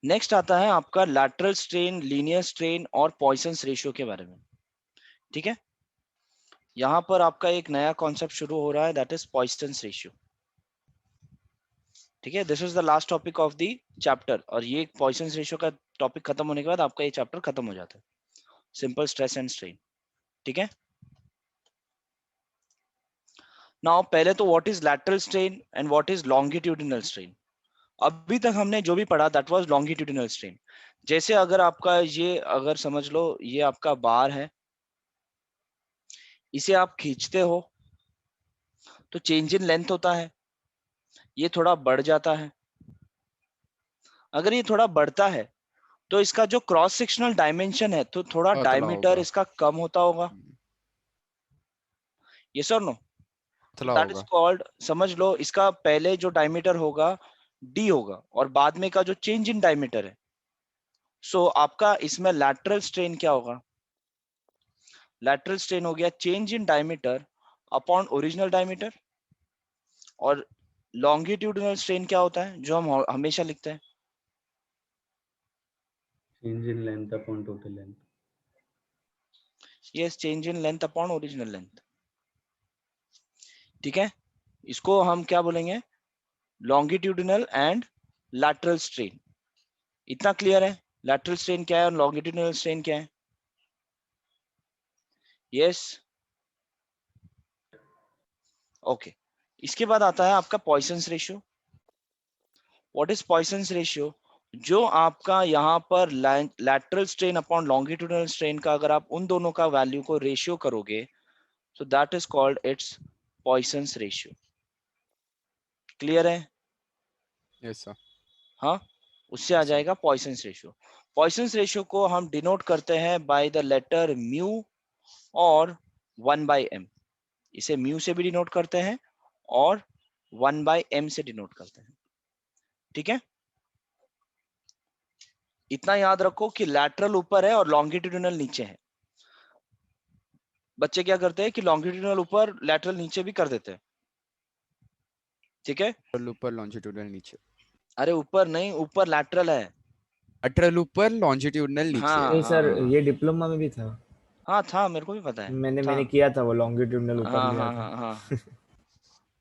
Next आता है आपका लैटरल स्ट्रेन, लीनियर स्ट्रेन और पॉइसंस रेशियो के बारे में। ठीक है, यहां पर आपका एक नया कॉन्सेप्ट शुरू हो रहा है, दैट इज पॉइसंस रेशियो। ठीक है, this is the last topic of the chapter, और ये पॉइसंस रेशियो का टॉपिक खत्म होने के बाद आपका ये चैप्टर खत्म हो जाता है, सिंपल स्ट्रेस एंड स्ट्रेन। ठीक है, नाउ पहले तो what is lateral strain and what is longitudinal strain. अभी तक हमने जो भी पढ़ा दैट वाज लॉन्गिट्यूडिनल स्ट्रेन। जैसे अगर आपका ये, अगर समझ लो ये आपका बार है, इसे आप खींचते हो तो चेंज इन लेंथ होता है, ये थोड़ा बढ़ जाता है। अगर ये थोड़ा बढ़ता है तो इसका जो क्रॉस सेक्शनल डायमेंशन है तो थोड़ा पतला डायमीटर होगा। इसका कम होता होगा। यस और नो? तो पतला दैट इज होगा। कॉल्ड, समझ लो इसका पहले जो डायमीटर होगा डी होगा, और बाद में का जो चेंज इन डायमीटर है, सो आपका इसमें लैटरल स्ट्रेन क्या होगा? लैटरल स्ट्रेन हो गया change in diameter upon original diameter. और लॉन्गिट्यूडिनल स्ट्रेन क्या होता है जो हम हमेशा लिखते हैं? Change in length upon total length. Yes, change in length upon original length. ठीक है, इसको हम क्या बोलेंगे? Longitudinal and lateral strain. इतना क्लियर है? लैटरल स्ट्रेन क्या है और लॉन्गिट्यूडिनल स्ट्रेन क्या है? Yes, okay. इसके बाद आता है आपका Poisson's ratio. What is Poisson's ratio? जो आपका यहाँ पर lateral strain upon longitudinal strain का, अगर आप उन दोनों का वैल्यू को रेशियो करोगे, so that is called its Poisson's ratio. Clear है? Yes sir. हाँ, उससे आ यस सर। जाएगा पॉइसंस रेशियो। पॉइसंस रेशियो को हम डिनोट करते हैं बाय द लेटर म्यू और 1/m। इसे म्यू से भी डिनोट करते हैं और 1/m से डिनोट करते हैं। ठीक है, इतना याद रखो कि लैटरल ऊपर है और लॉन्गिट्यूडिनल नीचे है। बच्चे क्या करते हैं कि लॉन्गिट्यूडिनल ऊपर लैटरल नीचे भी कर देते हैं। ठीक है, ऊपर लॉन्जिट्यूडनल नीचे। अरे ऊपर नहीं, ऊपर लैटरल है। लैटरल ऊपर लॉन्जिट्यूडनल नीचे। हाँ नहीं हाँ सर, हाँ ये डिप्लोमा में भी था। हाँ, था, मेरे को भी पता है। था, मैंने किया था, वो लॉन्गिट्यूडनल ऊपर हाँ लिया हाँ था। हाँ हाँ,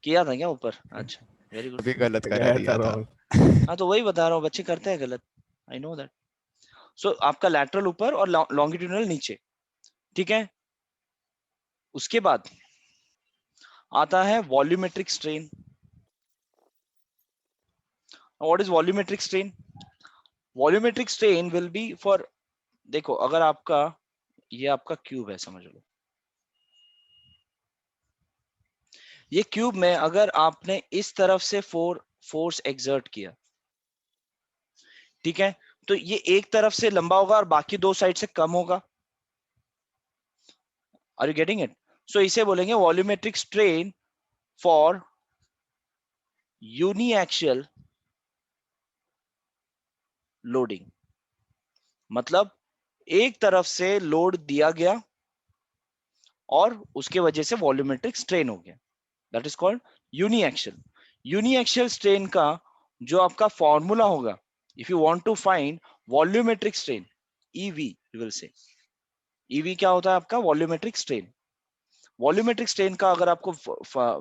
किया था क्या ऊपर? अच्छा, वेरी गुड। अभी गलत करा गया था दिया था। रॉन्ग। हाँ, तो वही बता रहा हूँ, बच्चे करते हैं गलत, आई नो दैट। सो आपका लैटरल ऊपर और लॉन्गिट्यूडिनल नीचे। ठीक है, उसके बाद आता है volumetric strain. What is volumetric strain? Volumetric strain will be for, देखो अगर आपका, ये आपका क्यूब है समझ लो, ये क्यूब में अगर आपने इस तरफ से फोर्स एक्सर्ट किया, ठीक है, तो ये एक तरफ से लंबा होगा और बाकी दो साइड से कम होगा। Are you getting it? So इसे बोलेंगे volumetric strain for uniaxial loading. मतलब एक तरफ से लोड दिया गया और उसके वजह से वॉल्यूमेट्रिक स्ट्रेन हो गया, that is called uniaxial. Uniaxial strain का जो आपका फॉर्मूला होगा, if you want to find volumetric strain, EV you will say. EV क्या होता है आपका? Volumetric strain. वॉल्यूमेट्रिक स्ट्रेन का अगर आपको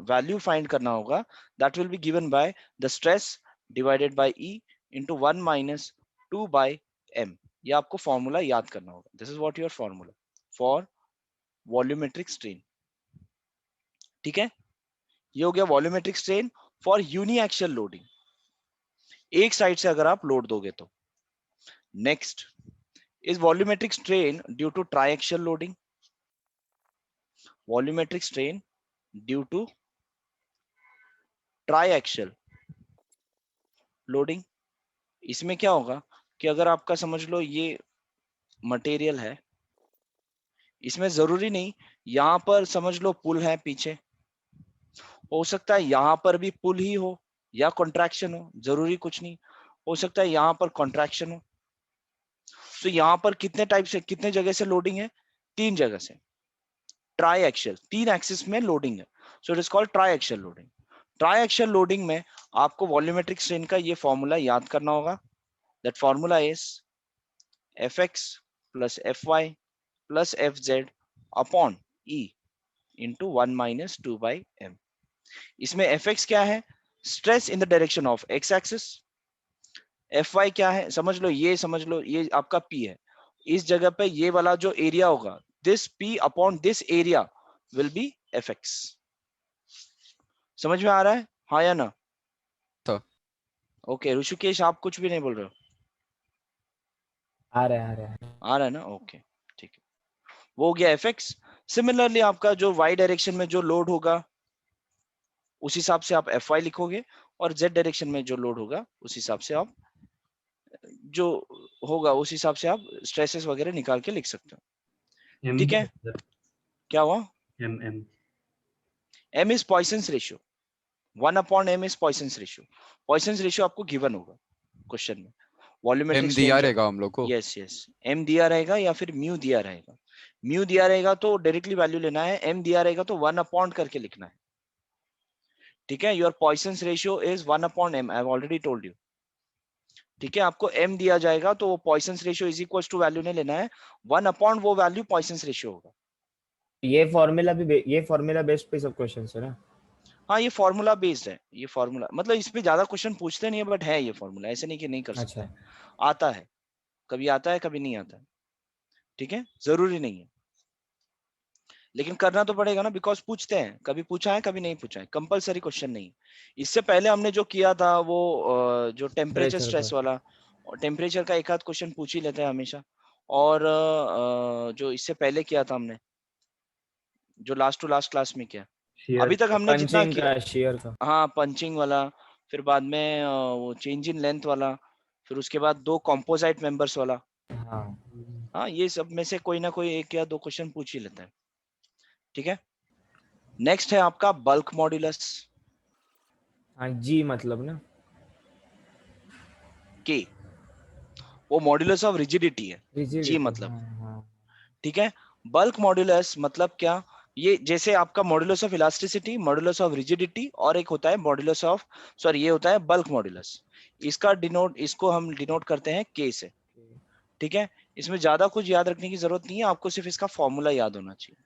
वैल्यू फाइंड करना होगा, that will be given by the stress divided by E into 1 minus 2/m। ये आपको फॉर्मूला याद करना होगा। This is what your formula for volumetric strain. ठीक है, ये हो गया volumetric strain for uniaxial loading, एक साइड से अगर आप लोड दोगे तो। Next is volumetric strain due to triaxial loading. Volumetric strain due to triaxial loading. इसमें क्या होगा कि अगर आपका समझ लो ये मटेरियल है, इसमें जरूरी नहीं यहां पर समझ लो पुल है पीछे, हो सकता है यहां पर भी पुल ही हो या कॉन्ट्रैक्शन हो, जरूरी कुछ नहीं, हो सकता है यहां पर कॉन्ट्रैक्शन हो। तो यहां पर कितने टाइप से, कितने जगह से लोडिंग है? 3 जगह से। ट्राई एक्सियल, 3 एक्सिस में लोडिंग है, so it is called try axial loading. Try axial loading में आपको वॉल्यूमेट्रिक स्ट्रेन का ये फॉर्मूला याद करना होगा, That formula is fx plus fy plus fz upon e into 1 minus 2 by m. इसमें fx क्या है? Stress in the direction of x axis. fy क्या है? समझ लो, ये आपका p है. इस जगह पे ये वाला जो एरिया होगा, this p upon this area will be fx. समझ में आ रहा है? हाँ या ना? तो ओके ऋषिकेश, आप कुछ भी नहीं बोल रहे हो? आ रहा है ना? ओके ठीक है, वो हो गया fx. सिमिलरली आपका जो y डायरेक्शन में जो लोड होगा उस हिसाब से आप fy लिखोगे, और z डायरेक्शन में जो लोड होगा उस हिसाब से आप जो होगा उस हिसाब से आप स्ट्रेसेस वगैरह निकाल के लिख सकते हो. ठीक है, क्या हुआ? M m is Poisson's ratio. 1 upon m is Poisson's ratio. Poisson's ratio आपको गिवन होगा क्वेश्चन में. वॉल्यूमेट्रिक m दिया रहेगा हम लोग को. यस यस, m दिया रहेगा या फिर म्यू दिया रहेगा. म्यू दिया रहेगा तो डायरेक्टली वैल्यू लेना है, m दिया रहेगा तो 1 अपॉन करके लिखना है. ठीक है, your Poisson's ratio is 1 upon m. I have already told you. ठीक है, आपको m दिया जाएगा तो वो Poisson's ratio is equal to value नहीं लेना है, 1 अपॉन वो वैल्यू पॉइसन्स रेशियो होगा. ये फॉर्मूला बेस्ड पे सब क्वेश्चंस है ना. हाँ, ये फॉर्मूला बेस्ड है. ये फॉर्मूला मतलब इस पे ज्यादा क्वेश्चन पूछते नहीं है, बट है ये फॉर्मूला, ऐसे नहीं कि नहीं कर सकते. अच्छा. आता है, कभी आता है कभी नहीं आता है. ठीक है, जरूरी नहीं है, लेकिन करना तो पड़ेगा ना, बिकॉज पूछते हैं. कभी पूछा है कभी नहीं पूछा है, कंपलसरी क्वेश्चन नहीं. इससे पहले हमने जो किया था वो जो टेम्परेचर स्ट्रेस वाला, टेम्परेचर का एक आध क्वेश्चन पूछ ही लेते हैं हमेशा. और जो इससे पहले किया था हमने, जो लास्ट टू लास्ट क्लास में किया, अभी तक हमने जितना किया, शेयर का. हाँ पंचिंग वाला, फिर बाद में वो चेंज इन लेंथ वाला, फिर उसके बाद 2 कॉम्पोजाइट मेंबर्स वाला. हाँ, ये सब में से कोई ना कोई 1 या 2 क्वेश्चन पूछ ही लेते हैं. ठीक है, नेक्स्ट है आपका बल्क मॉड्यूलस. हाँ, जी मतलब ना, के वो मॉड्यूलस ऑफ रिजिडिटी है. Rigidity, जी मतलब. हाँ. ठीक है, बल्क मॉड्यूलस मतलब क्या? ये जैसे आपका modulus of elasticity, modulus of rigidity, और एक होता है मॉड्यूलस ऑफ, सॉरी ये होता है बल्क मॉड्यूलस. इसको हम डिनोट करते हैं के से. ठीक है, इसमें ज्यादा कुछ याद रखने की जरूरत नहीं है, आपको सिर्फ इसका फॉर्मूला याद होना चाहिए.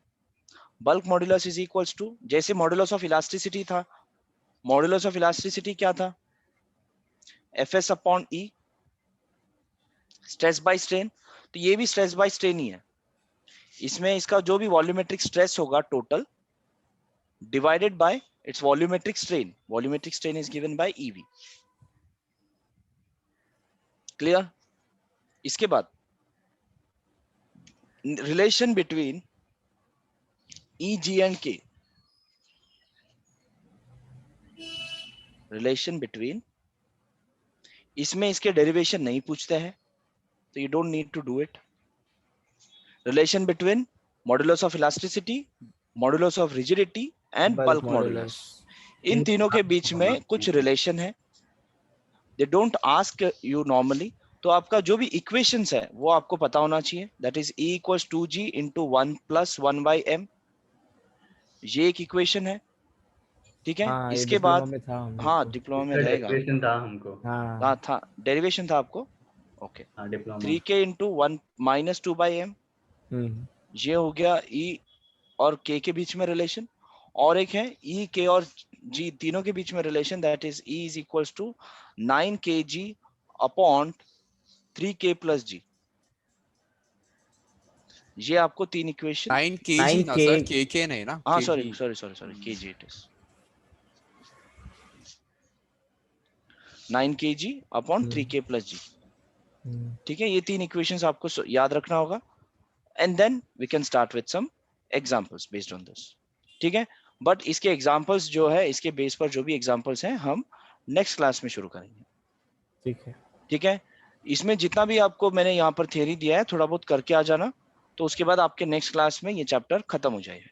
Bulk modulus is equals to, जैसे मॉड्यूलस ऑफ इलास्टिसिटी था, मॉड्यूलस ऑफ इलास्टिसिटी क्या था? FS upon E, stress by strain. तो ये भी स्ट्रेस बाय स्ट्रेन ही है. इसमें इसका जो भी वॉल्यूमेट्रिक स्ट्रेस होगा total, divided by its volumetric strain. Volumetric strain is given by EV. Clear? इसके बाद relation between EG and K, relation between, इसमें इसके डेरिवेशन नहीं पूछते हैं तो you don't need to do it. Relation between modulus of elasticity, modulus of rigidity and bulk modulus, इन तीनों के बीच में कुछ रिलेशन है. They don't ask you normally. तो आपका जो भी इक्वेशंस है वो आपको पता होना चाहिए. That is E equals 2G into 1 plus 1 by m. ये एक इक्वेशन है. ठीक है, हाँ, इसके बाद हाँ डिप्लोमा में रहेगा. डेरिवेशन था हमको. हाँ था, डेरिवेशन था आपको. ओके, हाँ diploma. 3k into 1 minus 2 by m. ये हो गया E और K के बीच में रिलेशन. और एक है E, K और G तीनों के बीच में relation. That is E is equals to 9kg upon 3k plus g. ये आपको 3 इक्वेशन. 9 kg ना सर, kk नहीं ना. हाँ sorry kg it is 9 kg upon 3k plus g. ठीक है, ये 3 इक्वेशंस आपको याद रखना होगा. And then we can start with some examples based on this. ठीक है, बट इसके एग्जांपल्स जो है, इसके बेस पर जो भी एग्जांपल्स हैं हम नेक्स्ट क्लास में शुरू करेंगे. ठीक है, इसमें जितना भी आपको मैंने यहाँ पर थियरी दिया है थोड़ा बहुत करके आ जाना, तो उसके बाद आपके नेक्स्ट क्लास में ये चैप्टर खत्म हो जाएगा.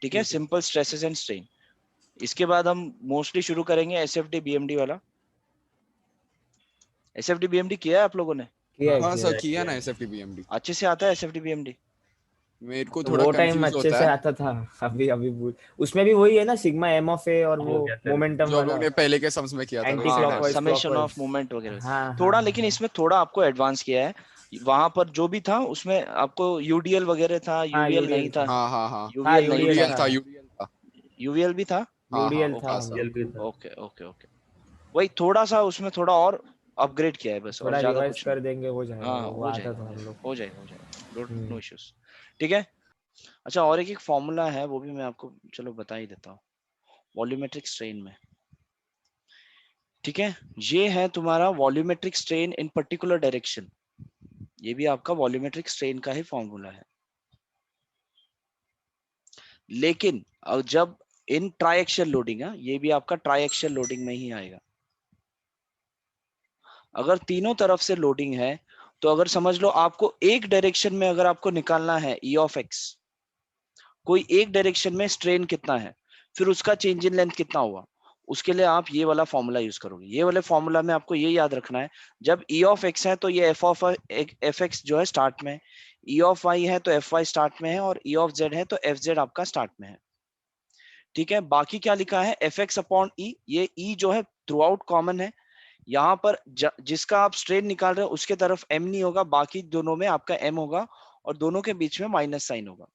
ठीक है, सिंपल स्ट्रेसेस एंड स्ट्रेन. इसके बाद हम मोस्टली शुरू करेंगे एसएफडी बीएमडी वाला. एसएफडी बीएमडी किया है आप लोगों ने? हाँ सर, किया ना एसएफटी बीएमडी. अच्छे से आता है एसएफडी बीएमडी? मेरे को तो थोड़ा वो टाइम कंफ्यूज अच्छे होता से है। आता था। अभी अभी भूल, उसमें भी वही है ना, सिग्मा एम ऑफ ए और हो वो गया सर। मोमेंटम जो हम वाला लोग ने पहले के सम्स में किया था एंटी वैसे हाँ, टाइप क्लॉकवाइज से। Summation of clockwise. मूवमेंट वगैरह। हाँ हाँ थोड़ा, हाँ लेकिन इसमें थोड़ा आपको एडवांस किया है। वहां पर जो भी था उसमें आपको यूडीएल वगैरह था, हाँ, यूवीएल नहीं यूडीएल था। था। हाँ हाँ हाँ। हाँ, यूवीएल नहीं यूडीएल था। यूडीएल था। था, यूडीएल था। यूवीएल भी था। हाँ हाँ यूडीएल ओके था। था सर। यूएल भी था। Okay okay okay. वही थोड़ा सा उसमें थोड़ा और अपग्रेड किया है बस, और थोड़ा ज्यादा रिवाइज कुछ नहीं। कर देंगे, हो जाएगा, हाँ, वो हो आता जाएगा था हो हम जाएगा लोग को। हो जाएगा हो जाएगा, नो हम्म। इश्यूज। ठीक है। अच्छा, और एक फॉर्मूला है, वो भी मैं आपको चलो बता ही देता हूँ वॉल्यूमेट्रिक स्ट्रेन में। ठीक है, ये है तुम्हारा volumetric strain in particular direction. ये भी आपका वॉल्यूमेट्रिक स्ट्रेन का ही फॉर्मूला है, लेकिन जब इन ट्राइएक्सियल लोडिंग है, ये भी आपका ट्राइएक्सियल लोडिंग में ही आएगा। अगर तीनों तरफ से लोडिंग है, तो अगर समझ लो आपको एक डायरेक्शन में अगर आपको निकालना है ई ऑफ एक्स, कोई एक डायरेक्शन में स्ट्रेन कितना है, फिर उसका चेंज इन लेंथ कितना हुआ, उसके लिए आप ये वाला फॉर्मूला यूज करोगे। ये वाले फॉर्मूला में आपको ये याद रखना है, जब ई ऑफ एक्स है तो ये एफ एक्स जो है स्टार्ट में है, ई ऑफ वाई है तो एफ वाई स्टार्ट में है, और ई ऑफ जेड है तो एफ जेड आपका स्टार्ट में है। ठीक है, बाकी क्या लिखा है, एफ एक्स अपॉन ई, ये ई जो है थ्रू आउट कॉमन है। यहाँ पर जिसका आप स्ट्रेन निकाल रहे हो उसके तरफ एम नहीं होगा, बाकी दोनों में आपका एम होगा, और दोनों के बीच में माइनस साइन होगा।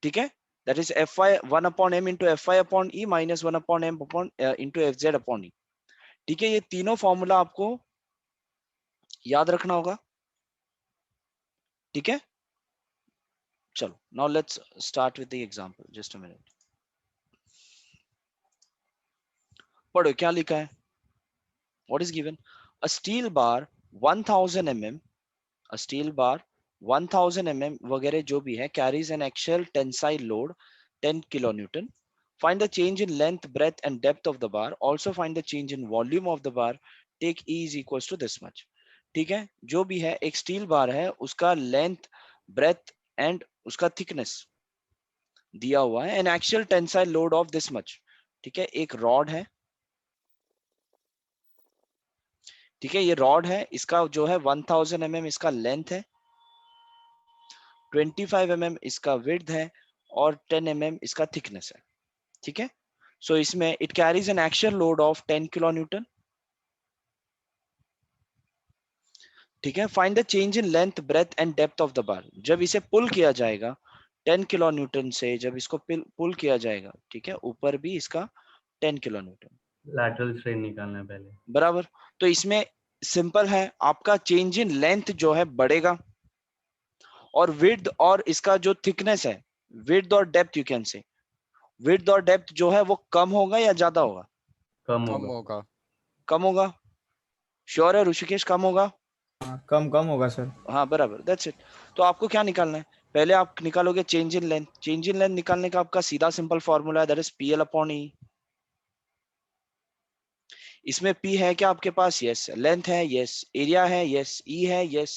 ठीक है, that is F Y 1/m into F Y upon E minus 1/m upon into F Z upon E. ठीक है, ये तीनों फॉर्मूला आपको याद रखना होगा। ठीक है, चलो now let's start with the example, just a minute. पढ़ो क्या लिखा है। What is given, a steel bar 1000 mm, a steel bar 1000 mm वगैरह जो भी है, carries an axial tensile load 10 kilonewton. Find the change in length, breadth and depth of the bar. Also find the change in volume of the bar. Take E is equals to this much. ठीक है, जो भी है एक steel bar है, उसका length, breadth and उसका thickness दिया हुआ है, N axial tensile load of this much. ठीक है, एक रॉड है। ठीक है, ये रॉड है, इसका जो है 1000 mm इसका लेंथ है, 25 mm इसका विड्थ है, और 10 mm इसका थिकनेस है। ठीक है, सो इसमें it carries an action load of 10 kilo newton. ठीक है, find the change in length, breadth and depth of the bar. जब इसे पुल किया जाएगा 10 किलो न्यूटन से, जब इसको पुल किया जाएगा, ठीक है, ऊपर भी इसका 10 किलो न्यूटन, लैटरल स्ट्रेन निकालना है पहले। बराबर। तो इसमें सिंपल है, आपका चेंज इन लेंथ जो है बढ़ेगा, और विड्थ और इसका जो थिकनेस है, विड्थ और depth you can say, width और डेप्थ जो है वो कम होगा या ज्यादा होगा? कम कम होगा। होगा। कम होगा। श्योर है ऋषिकेश, कम होगा? कम कम होगा सर। हाँ बराबर, दैट्स इट। तो आपको क्या निकालना है, पहले आप निकालोगे change in length. Change in length निकालने का आपका सीधा सिंपल फॉर्मूला है, दैट इज पीएल अपॉन ई। इसमें पी है क्या आपके पास? यस। लेंथ है? यस। एरिया है? यस। ई है? यस।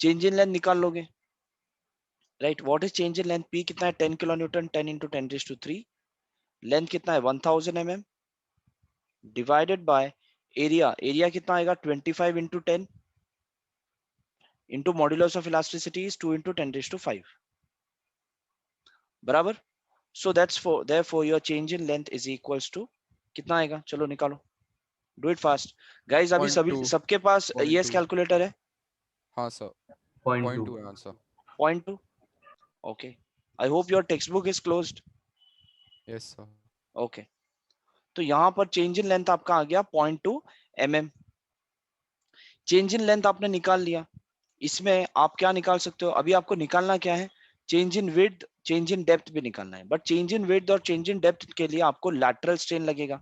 चेंज इन लेंथ निकाल लोगे, right. What is change in length? P कितना है? 10 किलो न्यूटन, 10 इंटू 10⁻3। लेंथ कितना है? 1000 mm divided by area. Area कितना आएगा? 25 into 10 into modulus of elasticity is 2 into 10⁵5, बराबर। So that's for therefore your change in length is equals to कितना आएगा? चलो निकालो, डू इट फास्ट गाइस। अभी सभी 0.2। सबके पास ईएस 0.2। कैलकुलेटर है? हाँ सर। 0.2। 0.2 है answer. 0.2, okay. I hope your text book is closed. Yes sir. Okay, तो यहाँ पर चेंज इन लेंथ आपका आ गया 0.2 mm। चेंज इन लेंथ आपने निकाल लिया, इसमें आप क्या निकाल सकते हो? अभी आपको निकालना क्या है? Change in width, change in depth भी निकालना है, बट चेंज इन विड्थ और चेंज इन डेप्थ के लिए आपको लैटरल स्ट्रेन लगेगा।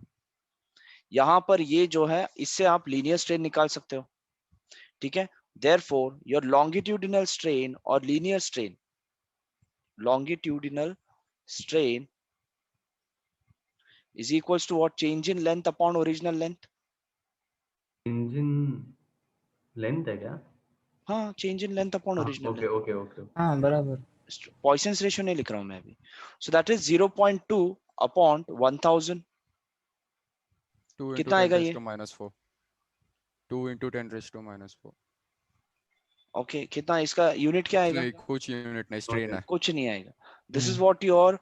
यहाँ पर ये जो है, इससे आप लीनियर स्ट्रेन निकाल सकते हो। ठीक है, देयरफॉर योर लॉन्गिट्यूडिनल स्ट्रेन और linear strain, longitudinal strain is equals to what? Change in length upon original length. Change in length है क्या? हाँ, change in length upon हाँ, original okay length. Okay okay. हाँ बराबर। Poisson's ratio नहीं लिख रहा हूँ मैं अभी. So that is 0.2 upon 1000. 2 into कितना आएगा 10 ये? to -4। 2 into 10 to -4। ओके कितना इसका यूनिट क्या आएगा? नहीं, कुछ यूनिट नहीं, स्ट्रेन है। कुछ नहीं आएगा. This is what your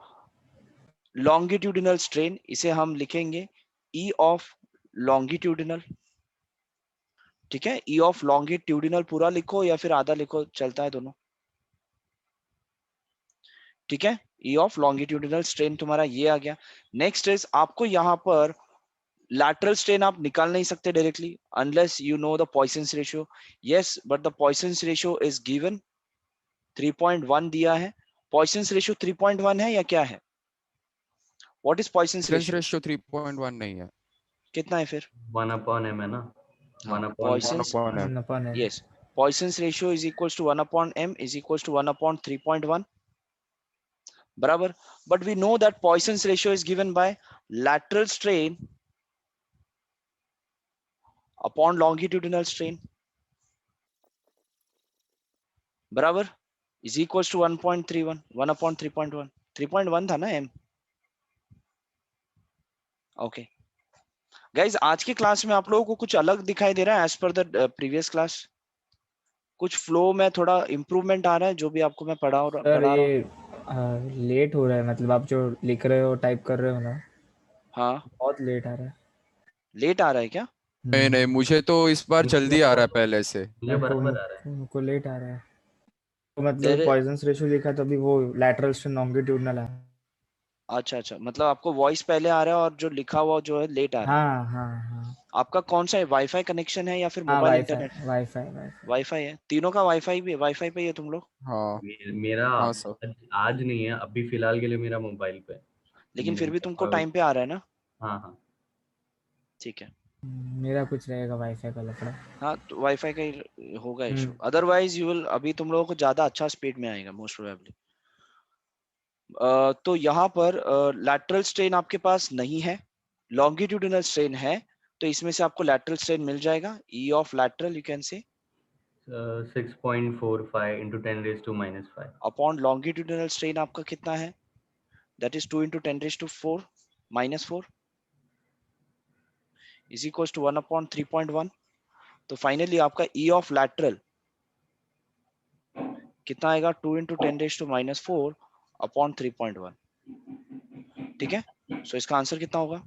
longitudinal strain. इसे हम लिखेंगे ई ऑफ लॉन्गिट्यूडिनल. ठीक है, ई ऑफ लॉन्गिट्यूडिनल पूरा लिखो या फिर आधा लिखो, चलता है दोनों. ठीक है, ई ऑफ लॉन्गिट्यूडिनल स्ट्रेन तुम्हारा ये आ गया. नेक्स्ट इज आपको यहाँ पर lateral strain आप निकाल नहीं सकते directly unless you know the Poisson's ratio. Yes, but the Poisson's ratio is given 3.1 दिया है. Poisson's ratio 3.1 है या क्या है? What is Poisson's Poisson's ratio? ratio 3.1 नहीं है। कितना है फिर? 1/m है ना? हाँ, 1/m. Poisson's, 1/m। yes, Poisson's ratio is equals to 1/m is equals to 1/3.1. बराबर. But we know that Poisson's ratio is given by lateral strain upon longitudinal strain. बराबर is equals to 1.31 1/3.1. 3.1 था ना m. Okay guys, आज की class में आप लोगों को कुछ अलग दिखाई दे रहा है एज पर द प्रीवियस क्लास? कुछ फ्लो में थोड़ा इम्प्रूवमेंट आ रहा है जो भी आपको मैं पढ़ा सर रहा हूँ? ये लेट हो रहा है, मतलब आप जो लिख रहे हो टाइप कर रहे हो ना, हाँ, बहुत लेट आ रहा है. लेट आ रहा है क्या? नहीं नहीं, मुझे तो इस बार जल्दी आ रहा है पहले से। मुझे बराबर आ रहा है. उनको लेट आ रहा है. तो मतलब तेरे पॉइजन्स रेशियो लिखा तो अभी वो लैटरल स्ट्रेन लॉन्गिट्यूडिनल है. अच्छा, मतलब आपको वॉइस पहले आ रहा है और जो लिखा हुआ जो है लेट आ रहा है. हाँ हाँ हाँ आपका कौन सा है, वाईफाई कनेक्शन है या फिर हाँ, mobile wifi internet? Wifi. Wifi है, तीनों का वाईफाई भी है. वाईफाई पे ही है तुम लोग? हाँ मेरा हाँ सर। आज नहीं है, अभी फिलहाल के लिए मेरा मोबाइल पे. लेकिन फिर भी तुमको टाइम पे आ रहा है ना? हाँ हाँ. ठीक है. मेरा कुछ रहेगा वाईफाई का लफड़ा. हाँ, तो वाईफाई का ही होगा इशू. अदरवाइज यू विल, अभी तुम लोगों को ज्यादा अच्छा स्पीड में आएगा मोस्ट प्रोबेबली. तो यहाँ पर लैटरल स्ट्रेन आपके पास नहीं है, लॉन्गिट्यूडिनल स्ट्रेन है. तो इसमें से आपको लैटरल स्ट्रेन मिल जाएगा. ई of lateral you can say 6.45 into 10 raised to minus 5. Upon longitudinal strain आपका कितना है? That is 2 into 10 raised to 4 minus 4 is equals to 1/3.1. तो फाइनली आपका ई ऑफ लैटरल कितना आएगा? 2 into 10 raised to minus 4 upon 3.1. ठीक है, सो इसका आंसर कितना होगा?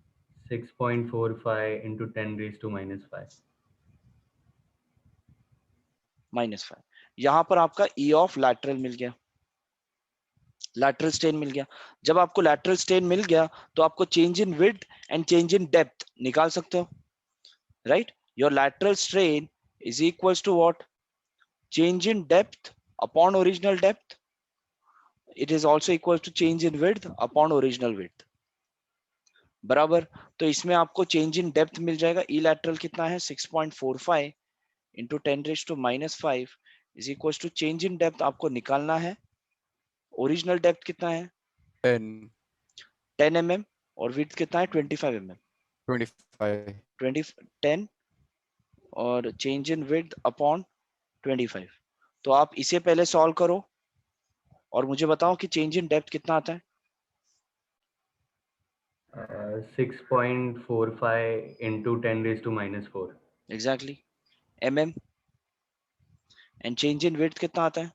6.45 into 10 raised to minus 5. -5. यहां पर आपका ई ऑफ लैटरल मिल गया, लैटरल स्ट्रेन मिल गया. जब आपको लैटरल स्ट्रेन मिल गया तो आपको change in width and change in depth निकाल सकते हो, right? Your lateral strain is equals to what? Change in depth upon original depth. It is also equal to change in width upon original width. बराबर. तो इसमें आपको change in depth मिल जाएगा. ई lateral कितना है? 6.45 into 10 raised to minus 5 is equals to change in depth आपको निकालना है. ओरिजिनल डेप्थ कितना है? 10 mm और विड्थ कितना है? 25 mm. 25 10 और चेंज इन विड्थ अपॉन 25. तो आप इसे पहले सॉल्व करो और मुझे बताओ कि चेंज इन डेप्थ कितना आता है? 6.45 into 10 raised to minus 4. Exactly mm. And change in width कितना आता है?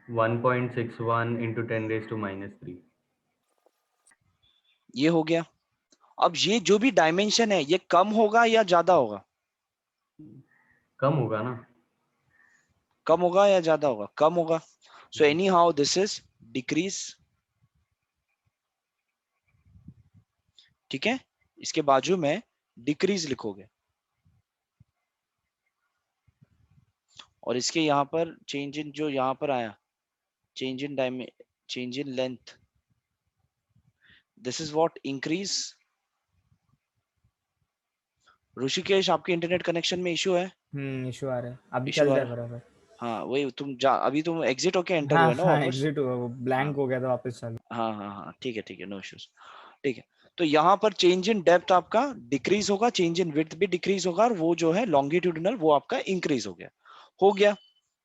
1.61 into 10 raised to minus 3. ये हो गया. अब ये जो भी डायमेंशन है ये कम होगा या ज्यादा होगा? कम होगा ना? कम होगा या ज्यादा होगा? कम होगा. So any how this is decrease. ठीक है, इसके बाजू में डिक्रीज लिखोगे और इसके यहाँ पर चेंज इन जो यहाँ पर आया, change in length, this is what? Increase. Rishikesh, आपके इंटरनेट कनेक्शन में इशू है? इशू आ रहा है. अभी issue चल आ रहा है रहा है. बराबर. हाँ वही, अभी तुम एग्जिट होके एंटर हाँ हुए ना हाँ, वापस? एग्जिट हुआ, वो ब्लैंक हो गया था, वापस चालू. हाँ, ठीक है, नो इश्यूज. ठीक है, तो यहाँ पर चेंज इन डेप्थ आपका डिक्रीज होगा, चेंज इन विड्थ भी डिक्रीज होगा और वो जो है लॉन्गिट्यूडिनल वो आपका इंक्रीज हो गया.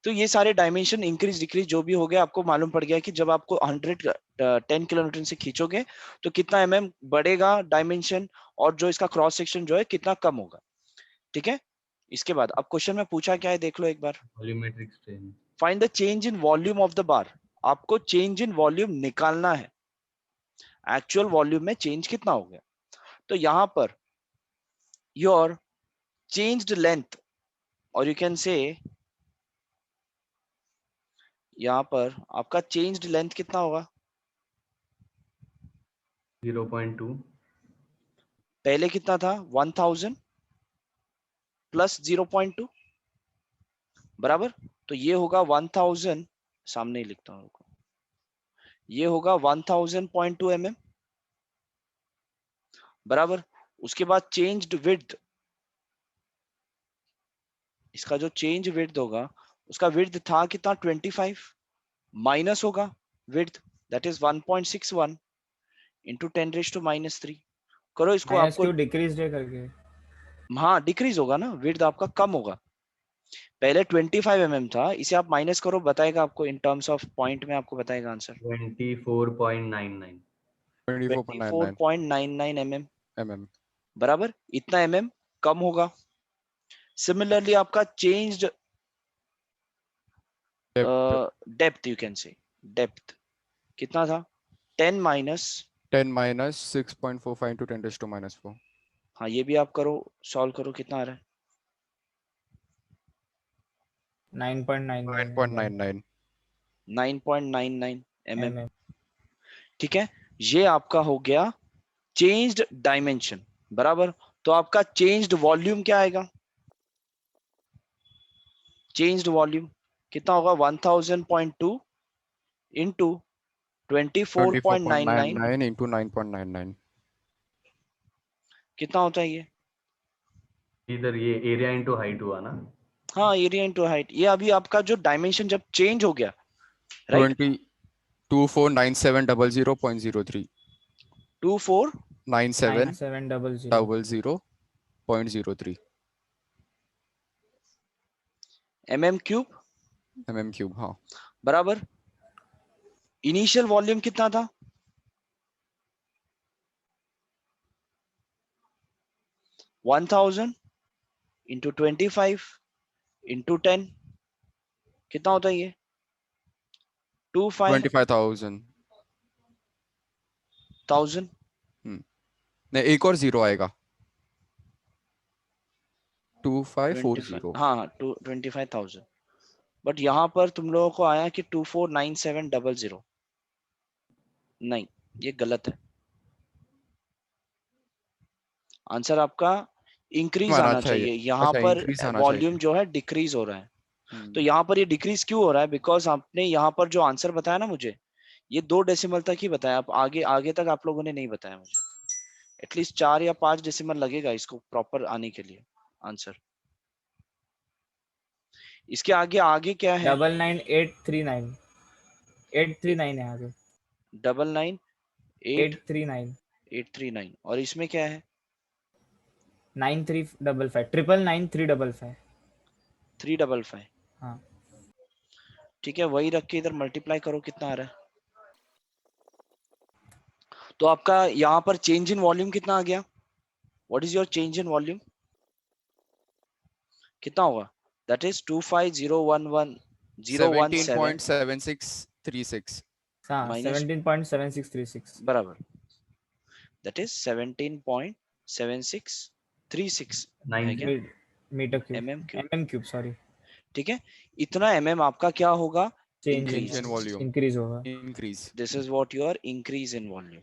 तो ये सारे डायमेंशन इंक्रीज डिक्रीज जो भी हो गया आपको मालूम पड़ गया कि जब आपको 110 किलोमीटर से खींचोगे तो कितना mm बढ़ेगा डायमेंशन और जो इसका क्रॉस सेक्शन जो है कितना कम होगा. ठीक है, इसके बाद अब क्वेश्चन में पूछा क्या है देख लो एक बार, volumetric strain. Find the change in volume of the bar. आपको चेंज इन वॉल्यूम निकालना है, एक्चुअल वॉल्यूम में चेंज कितना हो गया। तो यहां पर योर चेंज्ड लेंथ, और यू कैन से यहां पर आपका चेंज्ड लेंथ कितना होगा, 0.2 पहले कितना था 1000 प्लस 0.2 बराबर, तो ये होगा 1000, सामने ही लिखता हूं, ये होगा 1000.2 mm बराबर। उसके बाद चेंज्ड विड्थ, इसका जो चेंज विड्थ होगा, उसका विड्थ था कितना 25, माइनस होगा विड्थ, दैट इज 1.61 इंटू 10⁻³ करो इसको, माइनस आपको क्यों डिक्रीज डे करके? हाँ डिक्रीज होगा ना, विड्थ आपका कम होगा। पहले 25 mm था, इसे आप माइनस करो, बताएगा आपको इन टर्म्स ऑफ पॉइंट में, आपको बताएगा आंसर 24.99 24.99 24.99 mm mm। बराबर, इतना mm कम होगा। सिमिलरली आपका changed depth, you can say depth कितना था 10 माइनस, 10 minus 6.45 into 10⁻⁻⁴। हाँ ये भी आप करो, सॉल्व करो, कितना आ रहा है 9.99 9.99 9.99 mm। mm। ठीक है, ये आपका हो गया चेंज्ड डायमेंशन बराबर। तो आपका चेंज्ड वॉल्यूम क्या आएगा, चेंज्ड वॉल्यूम कितना होगा 1000.2 इंटू 24.99 24.99 into 9.99। कितना होता है ये, इधर ये एरिया इनटू हाइट हुआ ना। हाँ एरिया इंटू हाइट, ये अभी आपका जो डायमेंशन जब चेंज हो गया, right 249700.03 24 9700 00.03 mm cube mm cube. हाँ बराबर। इनिशियल वॉल्यूम कितना था 1000 इंटू 25 इंटू 10 कितना होता है ये 25,000। 25,000 नहीं, एक और जीरो आएगा 2540। हाँ 25,000, बट यहाँ पर तुम लोगों को आया कि 249700, नहीं ये गलत है, आंसर आपका इंक्रीज आना आना चाहिए। चाहिए। यहाँ अच्छा, पर इंक्रीज आना वॉल्यूम चाहिए। जो है डिक्रीज हो रहा है, तो यहाँ पर ये डिक्रीज क्यों हो रहा है, बिकॉज आपने यहाँ पर जो आंसर बताया ना मुझे, ये 2 डेसिमल तक ही बताया, आप आगे आगे तक आप लोगों ने नहीं बताया मुझे, एटलीस्ट 4 या 5 डेसिमल लगेगा इसको प्रॉपर आने के लिए आंसर। इसके आगे आगे क्या है 99839 839 है आगे 99839, 839 और इसमें क्या है 9355 999 355। हाँ ठीक है, वही रख के इधर मल्टीप्लाई करो, कितना आ रहा है, तो आपका यहाँ पर चेंज इन वॉल्यूम कितना आ गया, what is your change in volume, कितना होगा, दैट इज 25,011,017 17.7636 हाँ माइनस 17.7636 बराबर, दैट इज 17.7636 है क्या metre cube mm cube sorry. ठीक है, इतना आपका क्या होगा change increase, in volume increase होगा। increase। This is what your increase in volume.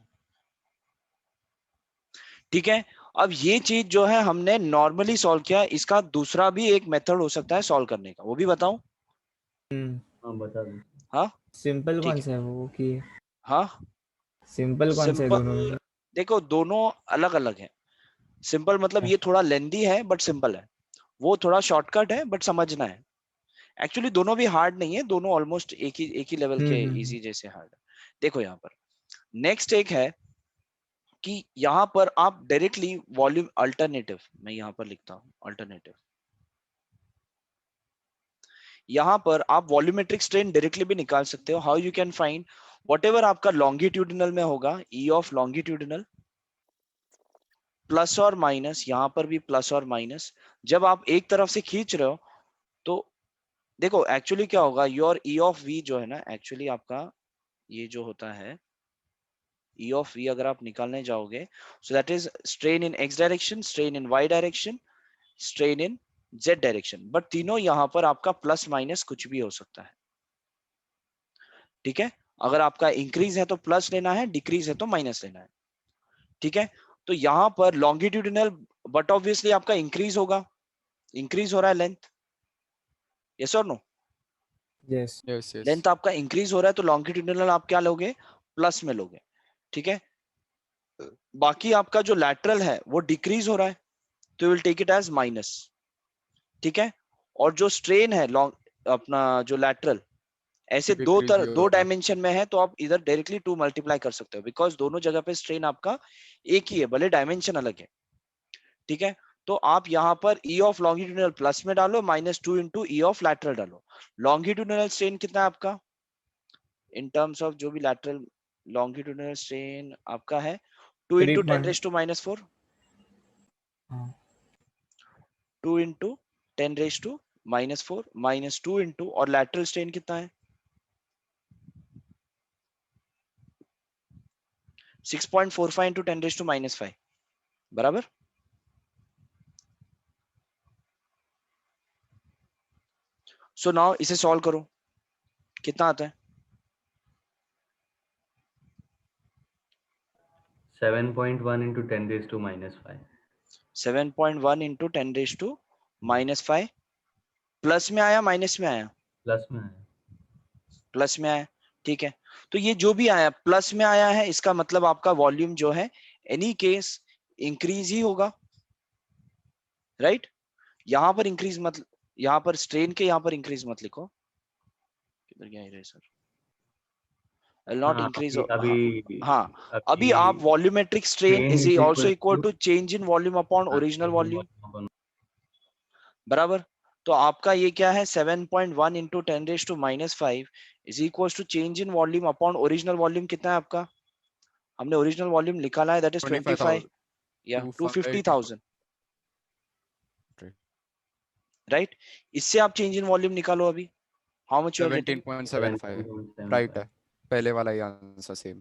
ठीक है, अब ये चीज जो है हमने नॉर्मली सॉल्व किया, इसका दूसरा भी एक मेथड हो सकता है सॉल्व करने का, वो भी बताऊं, हाँ बता दो। हाँ सिंपल ठीक कौन है, सा है वो कि हाँ सिंपल कौन सा है दोनों में? सिंपल, देखो दोनों अलग अलग है, सिंपल मतलब ये थोड़ा लेंदी है बट सिंपल है, वो थोड़ा शॉर्टकट है बट समझना है। एक्चुअली दोनों भी हार्ड नहीं है, दोनों ऑलमोस्ट एक ही लेवल के इजी जैसे हार्ड है। देखो यहाँ पर नेक्स्ट एक है कि यहाँ पर आप डायरेक्टली वॉल्यूम अल्टरनेटिव, मैं यहाँ पर लिखता हूँ अल्टरनेटिव, यहाँ पर आप वॉल्यूमेट्रिक स्ट्रेन डायरेक्टली भी निकाल सकते हो। How you can find, whatever आपका लॉन्गिट्यूडिनल में होगा, ई ऑफ लॉन्गिट्यूडिनल प्लस और माइनस, यहां पर भी प्लस और माइनस। जब आप एक तरफ से खींच रहे हो तो देखो एक्चुअली क्या होगा, योर ई ऑफ वी जो है ना, एक्चुअली आपका ये जो होता है ई ऑफ वी अगर आप निकालने जाओगे, so that is strain in X direction, strain in Y direction, strain in Z direction. But तीनों यहां पर आपका प्लस माइनस कुछ भी हो सकता है, ठीक है। अगर आपका इंक्रीज है तो प्लस लेना है, डिक्रीज है तो माइनस लेना है, ठीक है। तो यहां पर लॉन्गिट्यूडिनल, बट ऑब्वियसली आपका इंक्रीज होगा, इंक्रीज हो रहा है लेंथ, यस और no. Yes. Yes yes length आपका इंक्रीज हो रहा है तो लॉन्गिट्यूडिनल आप क्या लोगे, प्लस में लोगे, ठीक है। बाकी आपका जो लैटरल है वो डिक्रीज हो रहा है तो will take it as minus, ठीक है। और जो स्ट्रेन है लॉन्ग अपना जो लैटरल, ऐसे डिक्रीज भी हो दो रहा है। डायमेंशन में है तो आप इधर डायरेक्टली 2 मल्टीप्लाई कर सकते हो, बिकॉज दोनों जगह पे स्ट्रेन आपका एक ही है, भले डायमेंशन अलग है, ठीक है। तो आप यहाँ पर ई ऑफ लॉन्गिट्यूडिनल प्लस में डालो, -2 इंटू ई ऑफ लैटरल डालो। लॉन्गिट्यूडिनल स्ट्रेन कितना है आपका इन टर्म्स ऑफ जो भी लैटरल लॉन्गिट्यूडिनल स्ट्रेन आपका है 2 3 इंटू 10 पॉइंट। रेज टू -4, हाँ 2 इंटू 10 रेज टू -4 -2 इंटू, और लैटरल स्ट्रेन कितना है 6.45 इंटू 10 रेज टू -5, बराबर। सो नाउ इसे सॉल्व करो, कितना आता है 7.1 into 10 raised to -5. 7.1 into 10 raise to -5, plus में आया माइनस में आया, प्लस में है। प्लस में आया, ठीक है। तो ये जो भी आया प्लस में आया है, इसका मतलब आपका वॉल्यूम जो है एनी केस इंक्रीज ही होगा, राइट। यहां पर इंक्रीज मत, यहां पर स्ट्रेन के यहां पर इंक्रीज मत लिखो, किधर गया ये सर, नॉट हाँ इंक्रीज। अभी हाँ अभी हाँ, अभी आप अभी volumetric strain strain is is also equal equal to to change in volume upon original change in volume, volume upon बराबर। तो आपका ये क्या है 7.1 into 10 raise to -5 is equal to change in volume upon original volume, कितना है आपका, हमने ओरिजिनल वॉल्यूम निकाला है, दैट इज 25 25,000 या 25 250,000, राइट। इससे आप चेंज इन वॉल्यूम निकालो अभी, how much you are getting 17.75 right 17.75. है, पहले वाला ही आंसर सेम।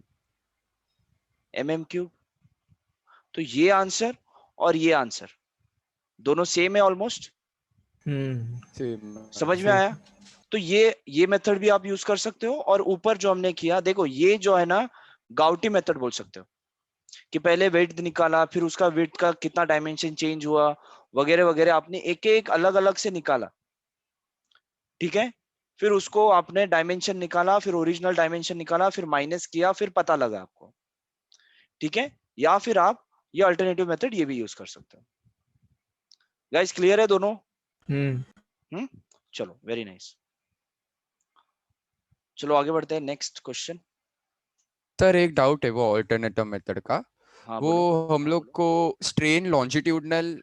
mm3। तो ये आंसर और ये आंसर दोनों सेम है ऑलमोस्ट, सेम समझ में सेम। आया। तो ये मेथड भी आप यूज कर सकते हो, और ऊपर जो हमने किया देखो, ये जो है ना गाउटी मेथड बोल सकते हो, कि पहले वेट निकाला, फिर उसका वेट का कितना डायमेंशन चेंज हुआ वगैरह वगैरह, आपने एक एक अलग अलग से निकाला, ठीक है। फिर उसको आपने डायमेंशन निकाला, फिर ओरिजिनल डायमेंशन निकाला, फिर माइनस किया, फिर पता लगा आपको, ठीक है। या फिर आप ये अल्टरनेटिव मेथड ये भी यूज कर सकते हो। गाइस क्लियर है दोनों? चलो वेरी नाइस, चलो आगे बढ़ते हैं नेक्स्ट क्वेश्चन। सर एक डाउट है वो ऑल्टरनेटिव मेथड का। हाँ वो बोलो। हम लोग को स्ट्रेन लॉन्जिट्यूडनल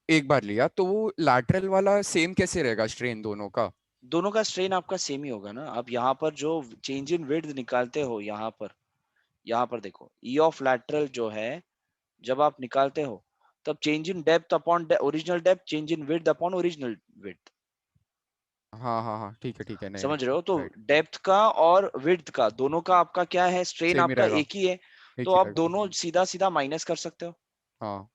एक बार लिया तो वो लैटरल वाला सेम कैसे रहेगा स्ट्रेन दोनों का? दोनों का स्ट्रेन आपका सेम ही होगा ना। आप यहाँ पर जो चेंज इन विड्थ निकालते हो, यहाँ पर देखो ई ऑफ लैटरल जो है, जब आप निकालते हो तब change in depth upon original depth, change in width upon original width, हाँ हाँ हाँ ठीक है नहीं समझ रहे हो। तो राइट डेप्थ का और विड्थ का दोनों का आपका क्या है, स्ट्रेन सेम ही आपका रहेगा, एक ही है, एक तो ही आप रहेगा। दोनों सीधा सीधा माइनस कर सकते हो। हाँ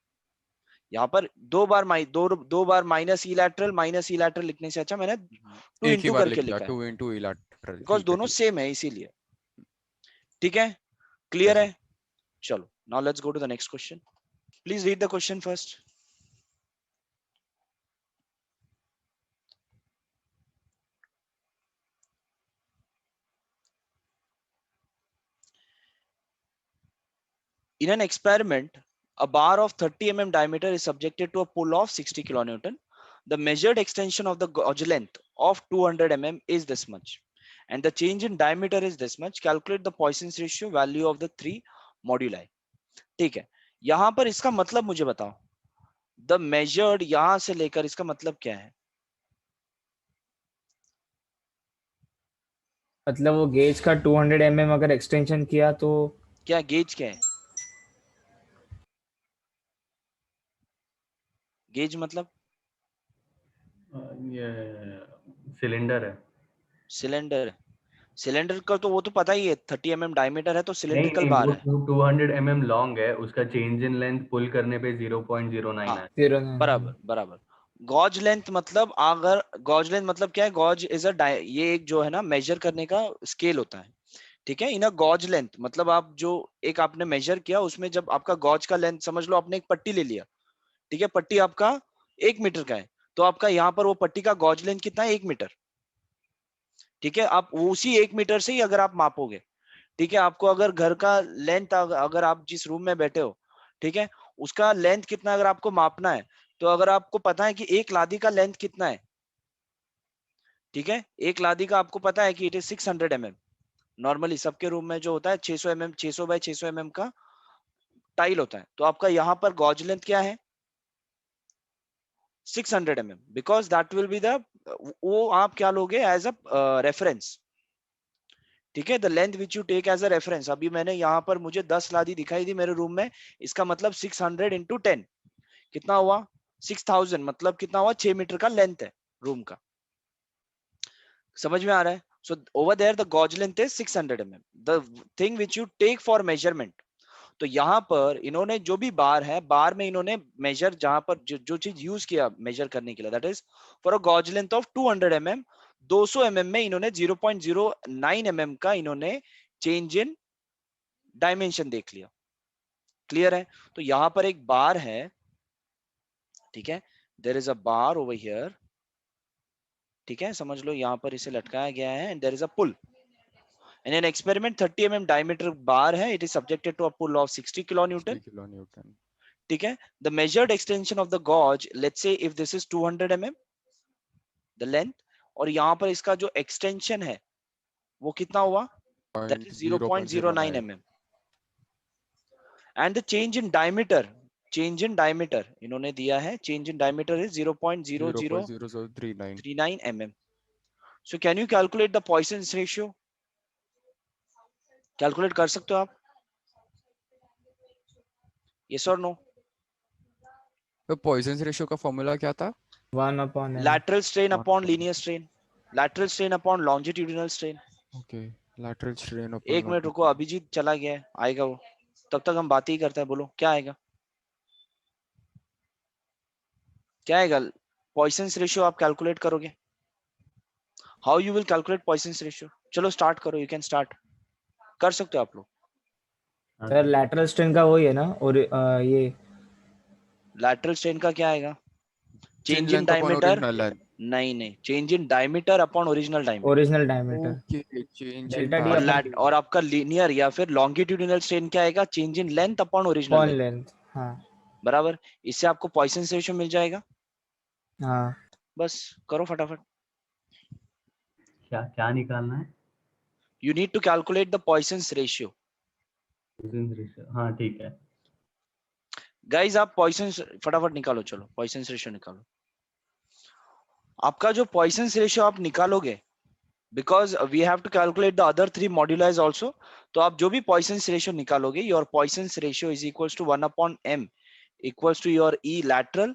यहाँ पर दो बार माइनस ई लैटरल लिखने से अच्छा मैंने 2 एक ही इंटू बार करके लिख लिया लिखा है, 2 into lateral बिकॉज ठीक है दोनों ठीक सेम है इसीलिए, ठीक है। है क्लियर सर। है? चलो now let's go to the next question, please read the question first. In an experiment, a bar of 30 mm diameter is subjected to a pull of 60 kilonewton. The measured extension of the gauge length of 200 mm is this much, and the change in diameter is this much. Calculate the Poisson's ratio value of the 3 moduli. ठीक है, यहां पर इसका मतलब मुझे बताओ, the measured यहां से लेकर इसका मतलब क्या है? मतलब वो गेज का 200 mm अगर एक्सटेंशन किया तो क्या गेज क्या है? गेज मतलब ये सिलेंडर है। सिलेंडर। सिलेंडर का तो वो तो पता ही है, 30 mm डायमीटर है तो नहीं सिलेंड्रिकल नहीं, बार वो है। 200 mm लॉन्ग है, उसका चेंज इन लेंथ पुल करने पे 0.09 हाँ है। 09। बराबर बराबर। गॉज लेंथ मतलब, अगर गॉज लेंथ मतलब क्या है, गॉज इज अ ये एक जो है ना मेजर करने का स्केल होता है, ठीक है। इन अ गॉज लेंथ मतलब आप जो एक आपने मेजर किया उसमें जब आपका गॉज का लेंथ, समझ लो आपने एक पट्टी ले लिया, ठीक है, पट्टी आपका 1 मीटर का है, तो आपका यहाँ पर वो पट्टी का गॉज लेंथ कितना है, 1 मीटर, ठीक है। आप उसी 1 मीटर से ही अगर आप मापोगे, ठीक है, आपको अगर घर का लेंथ, अगर आप जिस रूम में बैठे हो, ठीक है, उसका लेंथ कितना अगर आपको मापना है, तो अगर आपको पता है कि एक लादी का लेंथ कितना है, ठीक है, एक लादी का आपको पता है कि इट इज 600 mm। नॉर्मली सबके रूम में जो होता है 600 mm, 600 बाय 600 mm का टाइल होता है, तो आपका यहाँ पर गॉज लेंथ क्या है, 600 mm, because that will be the, वो आप क्या लोगे एज अ रेफरेंस, ठीक है, the length which you take as a reference. अभी मैंने यहाँ पर मुझे 10 लादी दिखाई दी मेरे रूम में, इसका मतलब 600 इंटू 10 कितना हुआ, 6000, मतलब कितना हुआ, 6 मीटर का लेंथ है रूम का। समझ में आ रहा है? So over there the gauge length is 600 mm, the thing which you take for measurement. तो यहाँ पर इन्होंने जो भी बार है, बार में इन्होंने मेजर, जहां पर जो चीज यूज किया मेजर करने के लिए, that is for a gauge length of 200 mm, 200 mm में इन्होंने 0.09 mm का इन्होंने चेंज इन डायमेंशन देख लिया। क्लियर है? तो यहां पर एक बार है, ठीक है, there is a bar over here, ठीक है, समझ लो यहां पर इसे लटकाया गया है, and there is a pull. In an experiment, 30 mm diameter bar है, it is subjected to a pull of 60 kilonewton, 60 kilonewton. ठीक है। The measured extension of the gauge, let's say if this is 200 mm, the length, और यहाँ पर इसका जो extension है वो कितना हुआ, that is 0.09 mm, and the change in diameter, change in diameter इन्होंने दिया है, change in diameter is 0.0039 0.0039. mm. So can you calculate the Poisson's ratio? Calculate कर सकते हो आप? Yes or no? तो पॉइजन रेशियो का फॉर्मूला क्या था? 1/m। Lateral strain One upon upon- linear strain, lateral strain upon longitudinal strain। Okay, lateral strain upon 1 minute रुको, longitudinal. Abhijit चला गया है, आएगा वो, तब तक हम बात ही करते हैं, बोलो क्या आएगा, क्या आएगा? पॉइसंस रेशियो आप कैलकुलेट करोगे, how you will calculate Poisson's ratio? चलो स्टार्ट करो, यू कैन स्टार्ट, कर सकते हो आप लोग। हाँ सर सर। लैटरल स्ट्रेन का वही है ना, और ये लैटरल स्ट्रेन का क्या आएगा? Chin change in length upon diameter, original length. नहीं नहीं, change in diameter upon original diameter. Original diameter okay, change in delta D और अपॉन diameter. डी और आपका लीनियर या फिर लॉन्गिट्यूडिनल स्ट्रेन क्या आएगा? Change in length upon original upon length. Length. हाँ बराबर, इससे आपको पॉइसंस रेशियो मिल जाएगा। हाँ। बस करो फटाफट। क्या क्या निकालना है? You need to calculate the Poisson's ratio. हाँ ठीक है। गाइस आप पॉइसंस फटाफट निकालो, चलो पॉइसंस रेशियो निकालो। आपका जो पॉइसंस रेशियो आप निकालोगे, because we have to calculate the other 3 moduli also, तो आप जो भी पॉइसंस रेशियो निकालोगे, your Poisson's ratio is equals to 1/m equals to your E lateral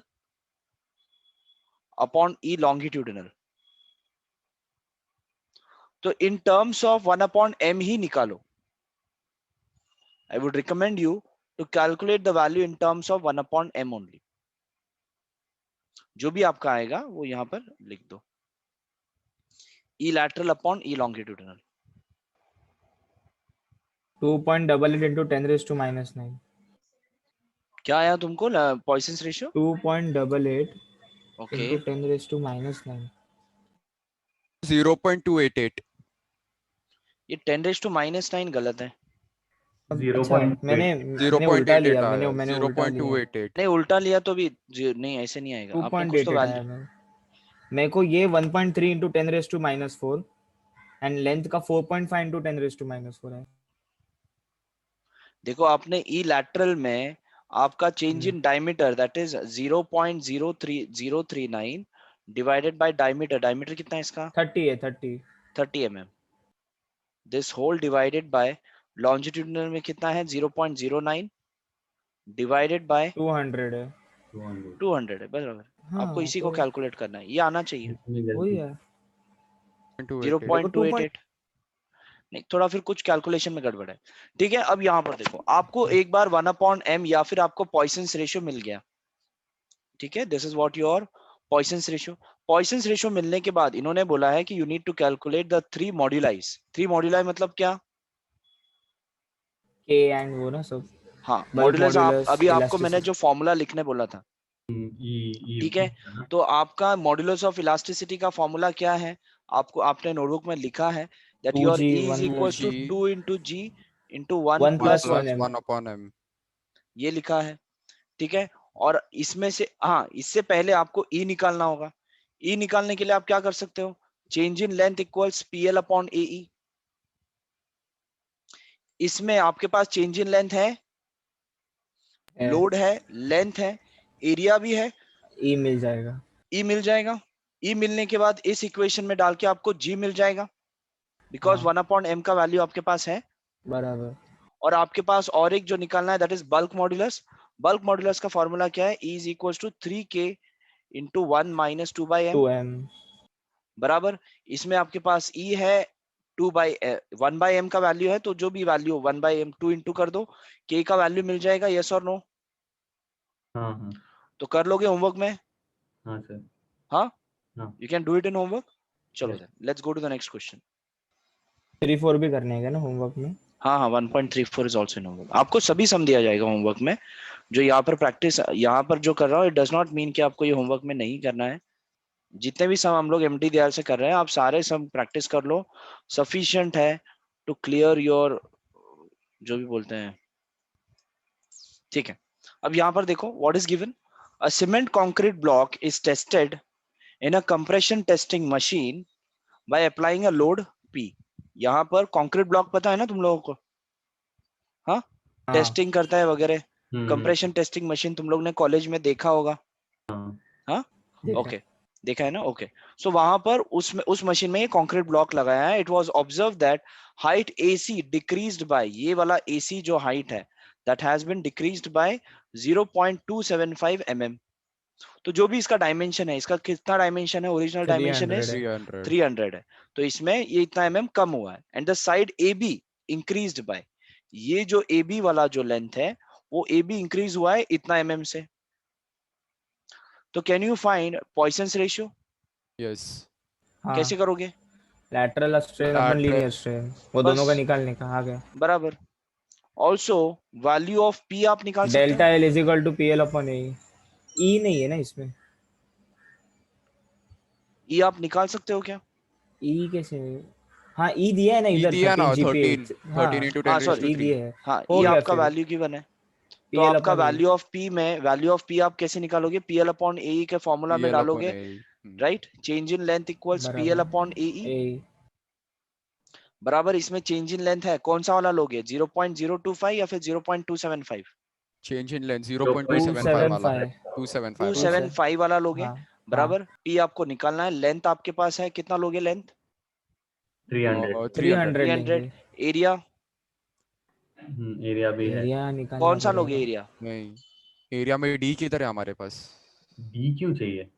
upon E longitudinal. तो इन टर्म्स ऑफ 1/m ही निकालो। I would recommend you to calculate the value in terms of 1/m only. जो भी आपका आएगा वो यहां पर लिख दो, E lateral upon E longitudinal. 2.88 into 10⁻⁻⁹ क्या आया तुमको पॉइसंस रेशियो? 2.88 okay, into 10⁻⁻⁹। 0.288. ये 10⁻⁹ गलत है। अच्छा मैंने 0.8 मैंने उल्टा 0.88 लिया, आया. मैंने उल्टा लिया। 0.288. नहीं उल्टा लिया तो भी नहीं, ऐसे नहीं आएगा, आपने कुछ तो 2.88 आया वैल्यू। मेरे को ये 1.3 इंटू 10⁻⁻⁴ एंड लेंथ का 4.5 इंटू 10⁻⁻⁴ है। देखो आपने ई लैटरल में आपका change in diameter that is 0.03039 divided by diameter, diameter कितना है इसका? 30 है 30। 30 mm। This whole divided by longitudinal में कितना है? 0.09 डिवाइडेड बाय 200 है 200 200 है बराबर। हाँ, आपको इसी को तो कैलकुलेट करना है, ये आना चाहिए इसमें वही गलती है। 288 0.288। नहीं, थोड़ा फिर कुछ कैलकुलेशन में गड़बड़ है। ठीक है, अब यहाँ पर देखो, आपको एक बार 1/m या फिर आपको पॉइसंस रेशियो मिल गया। ठीक है, this is what your Poisson's ratio. Poisson's ratio मिलने के बाद इन्होंने बोला है कि you need to calculate the 3 moduli. 3 moduli मतलब क्या? के एंड वो ना सब, हाँ, बल्क मॉड्यूलस। आप मॉड्यूलस, अभी आपको मैंने जो इलास्टिसिटी। फॉर्मूला लिखने बोला था, ई ठीक है, ना। तो आपका मॉड्यूलस ऑफ इलास्टिसिटी का फॉर्मूला क्या है? आपको आपने नोटबुक में लिखा है that your 2G E is 1 equals to 2G 2 into G into 1 1 1 plus plus 1, 1 m। 1/m। ये लिखा है। ठीक है, और इसमें से हाँ, इससे पहले आपको E निकालना होगा। E निकालने के लिए आप क्या कर सकते हो? Change in length equals PL upon AE। इसमें आपके पास चेंज इन लेंथ है, लोड है, लेंथ है, एरिया भी है, ई मिल जाएगा। E मिल जाएगा। E मिलने के बाद इस इक्वेशन में डाल के आपको G मिल जाएगा, बिकॉज 1/m का वैल्यू आपके पास है। बराबर। और आपके पास और एक जो निकालना है that is bulk modulus. Bulk modulus का फॉर्मूला क्या है? E is equal to 3K into 1 minus 2/m 2m। बराबर। इसमें आपके पास E है 1/m का वैल्यू है, तो जो भी वैल्यू 1/m 2 इंटू कर दो, K का वैल्यू मिल जाएगा। यस और नो? हाँ हाँ तो कर लोगे होमवर्क में? हाँ सर। हाँ, हाँ you can do it in homework. चलो Yes. Then let's go to the next question. 3-4 भी करने हैं क्या ना होमवर्क में? हाँ हाँ, 1.34 इज ऑल्सो इन होमवर्क। आपको सभी सम दिया जाएगा होमवर्क में। जो यहाँ पर प्रैक्टिस, यहाँ पर जो कर रहा हूँ, इट डज नॉट मीन कि आपको ये होमवर्क में नहीं करना है। जितने भी सम हम लोग एमडी दीआर से कर रहे हैं, आप सारे सम प्रैक्टिस कर लो, सफिशिएंट है टू क्लियर योर, जो भी बोलते हैं। ठीक है, अब यहाँ पर देखो, what is given? A cement concrete block is tested in a compression testing machine by applying a load P। यहाँ पर कंक्रीट ब्लॉक पता है ना तुम लोगों को? हाँ, हाँ, टेस्टिंग करता है वगैरह, हम्म कंप्रेशन टेस्टिंग मशीन तुम लोग ने कॉलेज में देखा होगा। हाँ हाँ, देखा। ओके, देखा है ना? ओके, सो वहां पर उस मशीन में ये कंक्रीट ब्लॉक लगाया है। It was observe that height AC decreased by, ये वाला AC जो हाइट है, that has been decreased by 0.275 mm। तो जो भी इसका डायमेंशन है, इसका कितना डायमेंशन है? ओरिजिनल डायमेंशन 300 इज है। 300 300 है, तो इसमें ये इतना mm कम हुआ है। And the side AB increased by, ये जो AB वाला जो लेंथ है, वो AB इंक्रीज हुआ है इतना mm से। तो can you find Poisson's ratio? Yes. हाँ, कैसे करोगे? Lateral strain upon Lateral linear strain, वो बस दोनों का निकालने का आ गया। बराबर। ऑल्सो वैल्यू ऑफ P आप निकाल सकते हो। Delta L is equal to PL upon A. E नहीं है ना इसमें? E आप निकाल सकते हो क्या? ई कैसे? हाँ, ई दिया है ना ई इधर, दिया ना 13 13 GPa। हाँ 13 into हाँ 10 raised सॉरी, to ई 3। दिया है। हाँ, हो E गया आपका फिर वैल्यू गिवन है। तो PL आपका upon A. Value of P में, वैल्यू ऑफ P आप कैसे निकालोगे? PL अपॉन AE के फॉर्मूला में PL upon डालोगे, A। Right? Change in length equals PL बराबर। अपॉन AE ए बराबर। इसमें चेंज इन लेंथ है, कौन सा वाला लोगे? 0.025 या फिर 0.275? चेंज इन लेंथ 0.275 वाला 275। 275 वाला। 275 वाला लोगे, हाँ हाँ, बराबर। P आपको निकालना है, लेंथ आपके पास है, कितना लोगे लेंथ? 300 और 300। 300 300। लेंगे। एरिया एरिया भी है। एरिया निकालना कौन सा लोगे पड़ेगा। एरिया? नहीं, एरिया में D किधर है हमारे पास? डी क्यों चाहिए?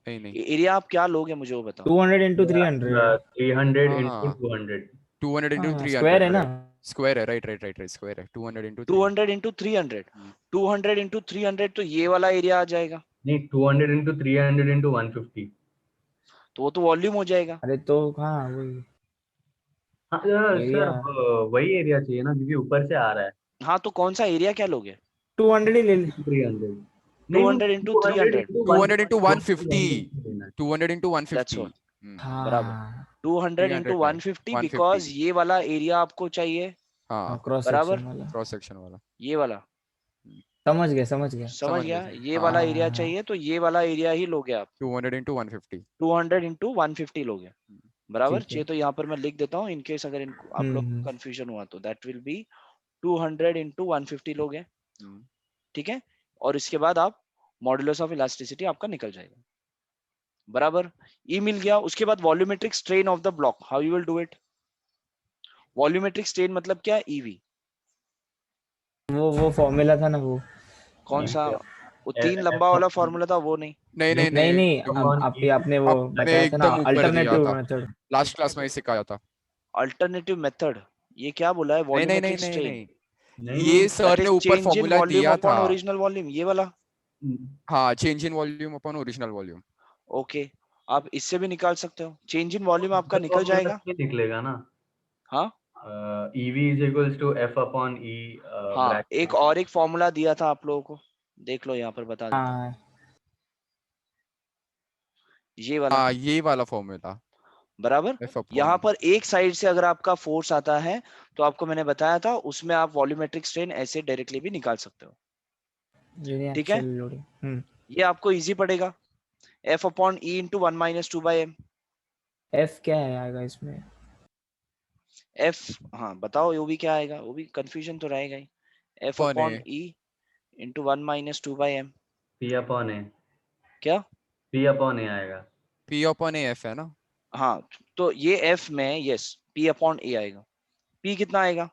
नहीं नहीं। एरिया आप क्या लोगे मुझे वो बताओ। 200 इंटू 300। 300 into हाँ 200। 200 into हाँ, 300 स्क्वायर है ना? राइट। स्क्वायर है, right right right right, square है 200 into 300। 200 इंटू 300, 200 इंटू 300 तो ये वाला एरिया आ जाएगा, नहीं, 200 into 300 into 150। तो वो तो वॉल्यूम हो जाएगा। अरे तो हाँ वही हाँ एरिया। सर, वही एरिया चाहिए ना, क्योंकि ऊपर से आ रहा है। हाँ, तो कौन सा एरिया क्या लोगे? 200 ही ले ले। 300। नहीं नहीं, 200 इंटू 200 300, into 200 into 150 150। लेना है। 200 into दैट्स 150। ऑल, बराबर। हाँ 200 इंटू 300 नहीं, 150 बिकॉज 150। ये वाला एरिया आपको चाहिए, हाँ, क्रॉस बराबर। सेक्शन वाला। क्रॉस सेक्शन वाला। ये वाला, समझ गया समझ गया। समझ समझ गए गया, समझ ये हाँ वाला हाँ। एरिया हाँ चाहिए, तो ये वाला एरिया ही लोगे आप। 200 into 150। 200 इंटू 150 लोगे, बराबर। ठीक है। चाहिए तो यहाँ पर मैं लिख देता हूँ, इनकेस अगर इनको आप लोग हम्म। कंफ्यूजन हुआ तो दैट विल बी 200 इंटू 150 लोगे, ठीक है। और इसके बाद आप मॉडुलस ऑफ इलास्टिसिटी आपका निकल जाएगा, बराबर। ई मिल गया। उसके बाद volumetric strain of the block, how you will do it? Volumetric strain मतलब क्या? ईवी। वो फॉर्मूला था ना वो। कौन सा? वो 3 लंबा वाला फॉर्मूला था वो नहीं। नहीं नहीं नहीं नहीं upon अभी E- आपने वो आपने बताया था ना एकदम ऊपर दिया अल्टरनेटिव था। मेथड। लास्ट क्लास में ही सिखाया था। अल्टरनेटिव मेथड, ये क्या बोला है? नहीं नहीं नहीं वॉल्यूमेट्रिक नहीं स्ट्रेन, नहीं, नहीं ये नहीं सर दैट ने इज ऊपर चेंज इन फॉर्मूला वॉल्यूम दिया अपॉन था। ओरिजिनल वॉल्यूम, ये वाला। हाँ, change in volume upon original volume. Okay, आप इससे भी निकाल सकते हो, चेंज इन वॉल्यूम आपका तो निकल अब जाएगा। ये निकलेगा ना, हाँ EV is equals to F upon E हाँ, bracket एक फॉर्मूला दिया था आप लोगों को, देख लो यहाँ पर बता देता हूँ, हाँ ये वाला हाँ, ये वाला फॉर्मूला बराबर। F upon यहाँ E। पर एक साइड से अगर आपका फोर्स आता है तो आपको मैंने बताया था उसमें आप वॉल्यूमेट्रिक स्ट्रेन ऐसे डायरेक्टली भी निकाल सकते हो। ठीक है, यूनिएक्सियल लोडिंग। ये आपको इजी पड़ेगा, F upon E into 1 minus 2/m। F क्या है आएगा इसमें? F, हाँ बताओ वो भी क्या आएगा, वो भी कंफ्यूजन तो रहेगा ही। F upon upon A। E into 1 minus 2/m। P upon A, क्या? P upon A आएगा। P upon A F है ना। हाँ, तो ये F में यस P अपॉन A आएगा। P कितना आएगा?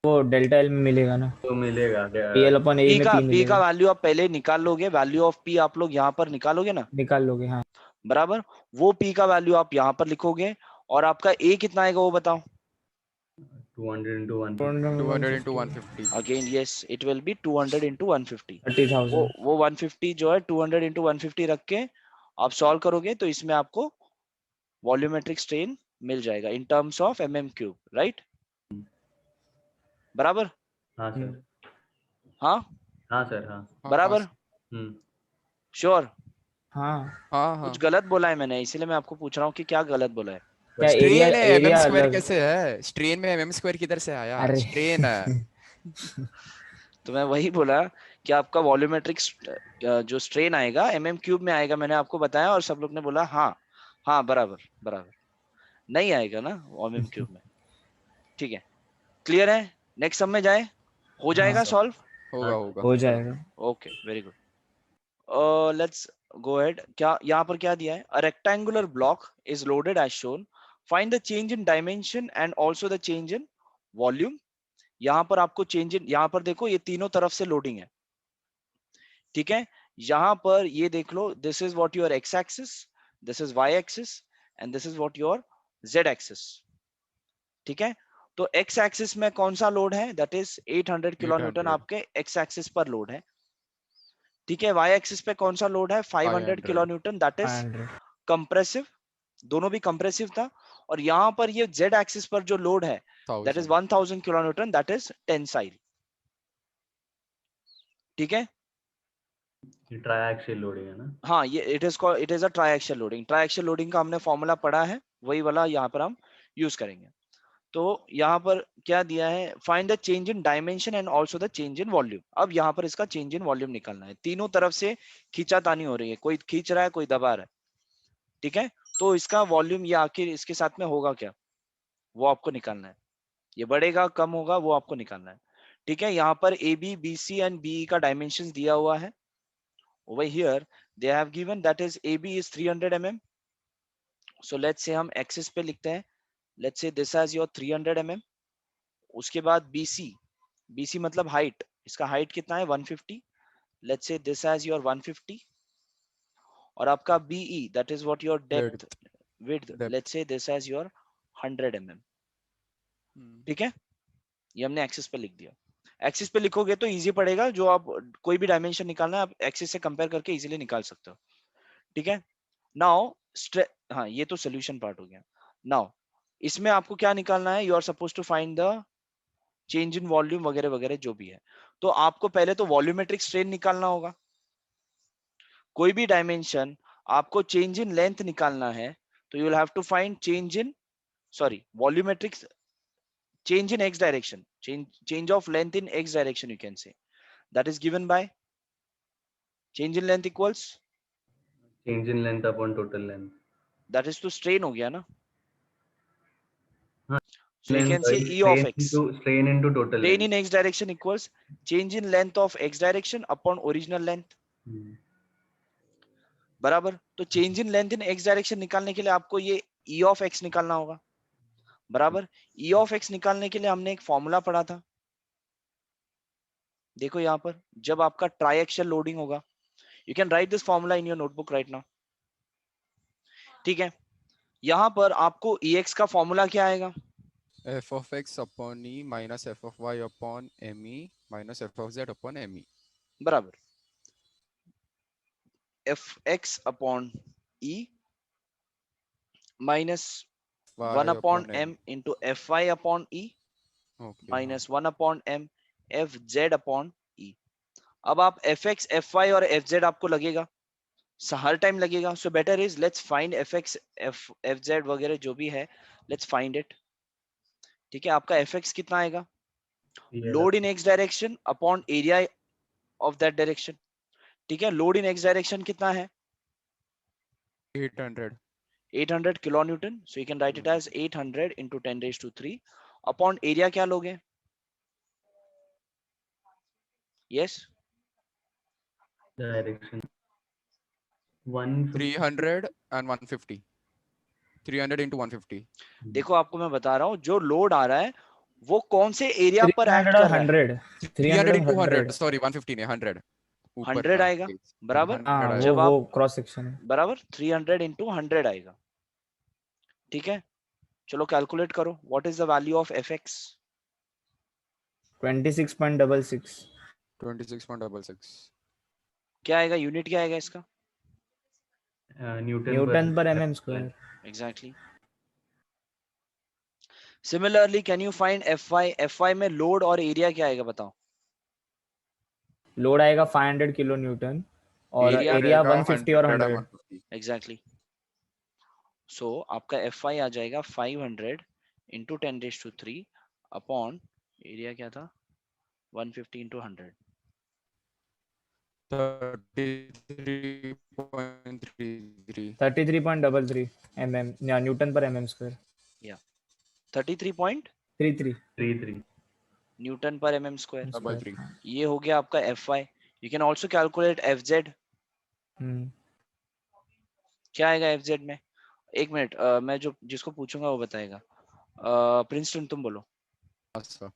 वो डेल्टा एल में मिलेगा ना, तो मिलेगा पी एल अपॉन ए में पी P का मिलेगा, वैल्यू आप पहले निकाल लोगे, वैल्यू ऑफ P आप लोग यहाँ पर निकालोगे ना, निकाल लोगे। हाँ बराबर। वो P का वैल्यू आप यहाँ पर लिखोगे, और आपका A कितना आएगा वो बताओ। 200 into 150 200 into 150। Again yes, it will be 200 into 150। 30,000। वो 150 जो है 200 into 150 रख के आप सॉल्व करोगे तो इसमें आपको वॉल्यूमेट्रिक स्ट्रेन मिल जाएगा इन टर्म्स ऑफ mm3, राइट? बराबर। हाँ सर, हाँ हाँ सर, हाँ। हाँ बराबर, हम्म श्योर। हाँ हाँ कुछ हाँ। गलत बोला है मैंने, इसीलिए मैं आपको पूछ रहा हूँ कि क्या गलत बोला है। क्या एरिया स्ट्रेन है, एरिया mm² अलग? कैसे है? स्ट्रेन में mm² किधर से आया? अरे स्ट्रेन है। तो मैं वही बोला कि आपका वॉल्यूमेट्रिक जो स्ट्रेन आएगा mm³ में आएगा, मैंने आपको बताया और सब लोग ने बोला हाँ हाँ बराबर बराबर। नहीं आएगा ना mm³ में, ठीक है, क्लियर है? नेक्स्ट सब में जाए, हो हाँ जाएगा सॉल्व। होगा होगा। हो जाएगा। Okay very good, let's go ahead. क्या यहाँ पर क्या दिया है? A rectangular block is loaded as shown, find the change in dimension and also the change in volume. यहाँ पर आपको चेंज इन, यहाँ पर देखो ये तीनों तरफ से लोडिंग है, ठीक है। यहाँ पर ये देख लो, this is what your X axis, this is Y axis and this is what your Z axis, ठीक है। तो एक्स एक्सिस में कौन सा लोड है? That is 800 kilo Newton 800। आपके एक्स एक्सिस पर लोड है, ठीक है। वाई एक्सिस पे कौन सा लोड है? 500 kilo 500। Newton, that is 500। Compressive, दोनों भी कंप्रेसिव था। और यहाँ पर ये जेड एक्सिस पर जो लोड है that is 1000। 1000 kilo newton, that is tensile, ठीक है। ये ट्रायक्सियल लोडिंग है ना। हाँ, ये it is a triaxial loading. Triaxial loading का हमने फॉर्मूला पढ़ा है, वही वाला यहाँ पर हम यूज करेंगे। तो यहाँ पर क्या दिया है? Find the change in dimension and also the change in volume. अब यहाँ पर इसका चेंज इन वॉल्यूम निकालना है, तीनों तरफ से खींचातानी हो रही है, कोई खींच रहा है कोई दबा रहा है, ठीक है। तो इसका वॉल्यूम ये आखिर इसके साथ में होगा क्या, वो आपको निकालना है। ये बढ़ेगा कम होगा वो आपको निकालना है, ठीक है। यहाँ पर A B B C and B का डायमेंशन दिया हुआ है। over here they have given that is AB is 300 mm, so let's say हम एक्सिस पे लिखते हैं, let's say this has your 300 mm। उसके बाद BC मतलब हाइट, इसका हाइट कितना है? 150, let's say this has your 150। और आपका BE that is what your depth width, let's say this has your 100 mm, ठीक है। ये हमने एक्सिस पे लिख दिया। एक्सिस पे लिखोगे तो इजी पड़ेगा, जो आप कोई भी डायमेंशन निकालना है आप एक्सिस से कंपेयर करके इजीली निकाल सकते हो, ठीक है। नाउ हाँ, ये तो सोल्यूशन पार्ट हो गया। नाउ इसमें आपको क्या निकालना है? You are suppose to find the change in volume वगैरह वगैरह जो भी है। तो आपको पहले तो वॉल्यूमेट्रिक स्ट्रेन निकालना होगा। कोई भी डायमेंशन आपको चेंज इन लेंथ निकालना है तो you will have to find change in, sorry, volumetric change in x direction, change of length in x direction, you can say that is given by change in length equals change in length upon total length. that is to strain हो गया ना, हाँ, so you can say E of x, strain into total strain length। in x direction equals change in length of x direction upon original length, बराबर। तो change in length in x direction निकालने के लिए आपको ये E of x निकालना होगा, बराबर। E of x निकालने के लिए हमने एक फॉर्मूला पढ़ा था, देखो यहाँ पर जब आपका ट्राइएक्सियल लोडिंग होगा, you can right this formula in your notebook right now, ठीक है। यहाँ पर आपको EX का फॉर्मूला क्या आएगा? f of x upon e minus f of y upon me minus f of z upon me. बराबर fx upon e minus y 1 upon upon m into fy upon e Okay. Minus 1 upon m fz upon e। अब आप fx fy और fz आपको लगेगा, हर time लगेगा, so better is let's find fx fz वगैरह जो भी है, लेट्स फाइंड इट, ठीक है। आपका fx कितना आएगा? Load in x direction upon area of that direction, ठीक है। लोड इन x डायरेक्शन कितना है? 800. 800 kilo newton, so you can write it as 800 into 10 raised to 3 upon area क्या लोगे? Yes direction 150 300 and 150. 300 into 150. देखो आपको मैं बता रहा हूँ, जो लोड आ रहा है वो कौन से एरिया पर एक्ट 300 और कर रहा है? 100 300 300 into और 100. 100 Sorry, 150 नहीं 100. ऊपर 100 का आएगा, base. बराबर। 100 हाँ आएगा. जब वो आप क्रॉस सेक्शन है। बराबर 300 into 100 आएगा, ठीक है। चलो कैलकुलेट करो, what is the value of fx? 26.66 26.66. क्या आएगा, यूनिट क्या आएगा इसका? न्यूटन पर mm square. Exactly. Similarly can you find fy में लोड और एरिया क्या आएगा बताओ? लोड आएगा 500 किलो न्यूटन और Area एरिया आएगा 150 और 100 100। and 150. एग्जैक्टली। सो आपका fy आ जाएगा 500 into 10 raised to 3 upon area क्या था? 150 into 100। 33.33. 33.33 mm न्यूटन पर mm स्क्वायर। 33.33 33 न्यूटन पर mm स्क्वायर। Double three. ये हो गया आपका fy। You can also calculate fz। क्या आएगा fz में? एक मिनट, मैं जो जिसको पूछूंगा वो बताएगा। प्रिंसटन तुम बोलो। अच्छा.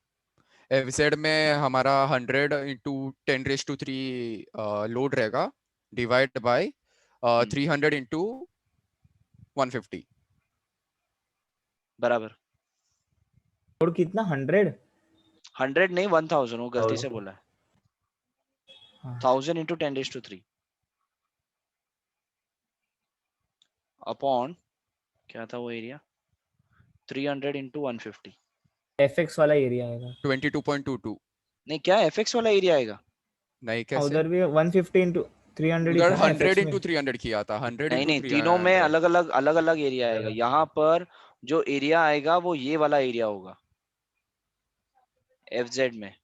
FZ में हमारा 100 into 10 raised to 3 लोड रहेगा डिवाइड बाय 300 into 150. बराबर लोड कितना 100? 100 नहीं 1000, वो गलती से 1000. बोला है। हाँ। 1000 into 10 raised to 3 अपॉन क्या था वो एरिया? 300 into 150। fx वाला एरिया आएगा। 22.22. नहीं, क्या fx वाला एरिया आएगा? नहीं कैसे? उधर भी 150 into 300 ही उधर था ना 100 fx में। into 300 किया था. 100 नहीं into नहीं, तीनों में 300. अलग अलग एरिया आएगा। यहाँ पर जो एरिया आएगा वो ये वाला एरिया होगा fz में।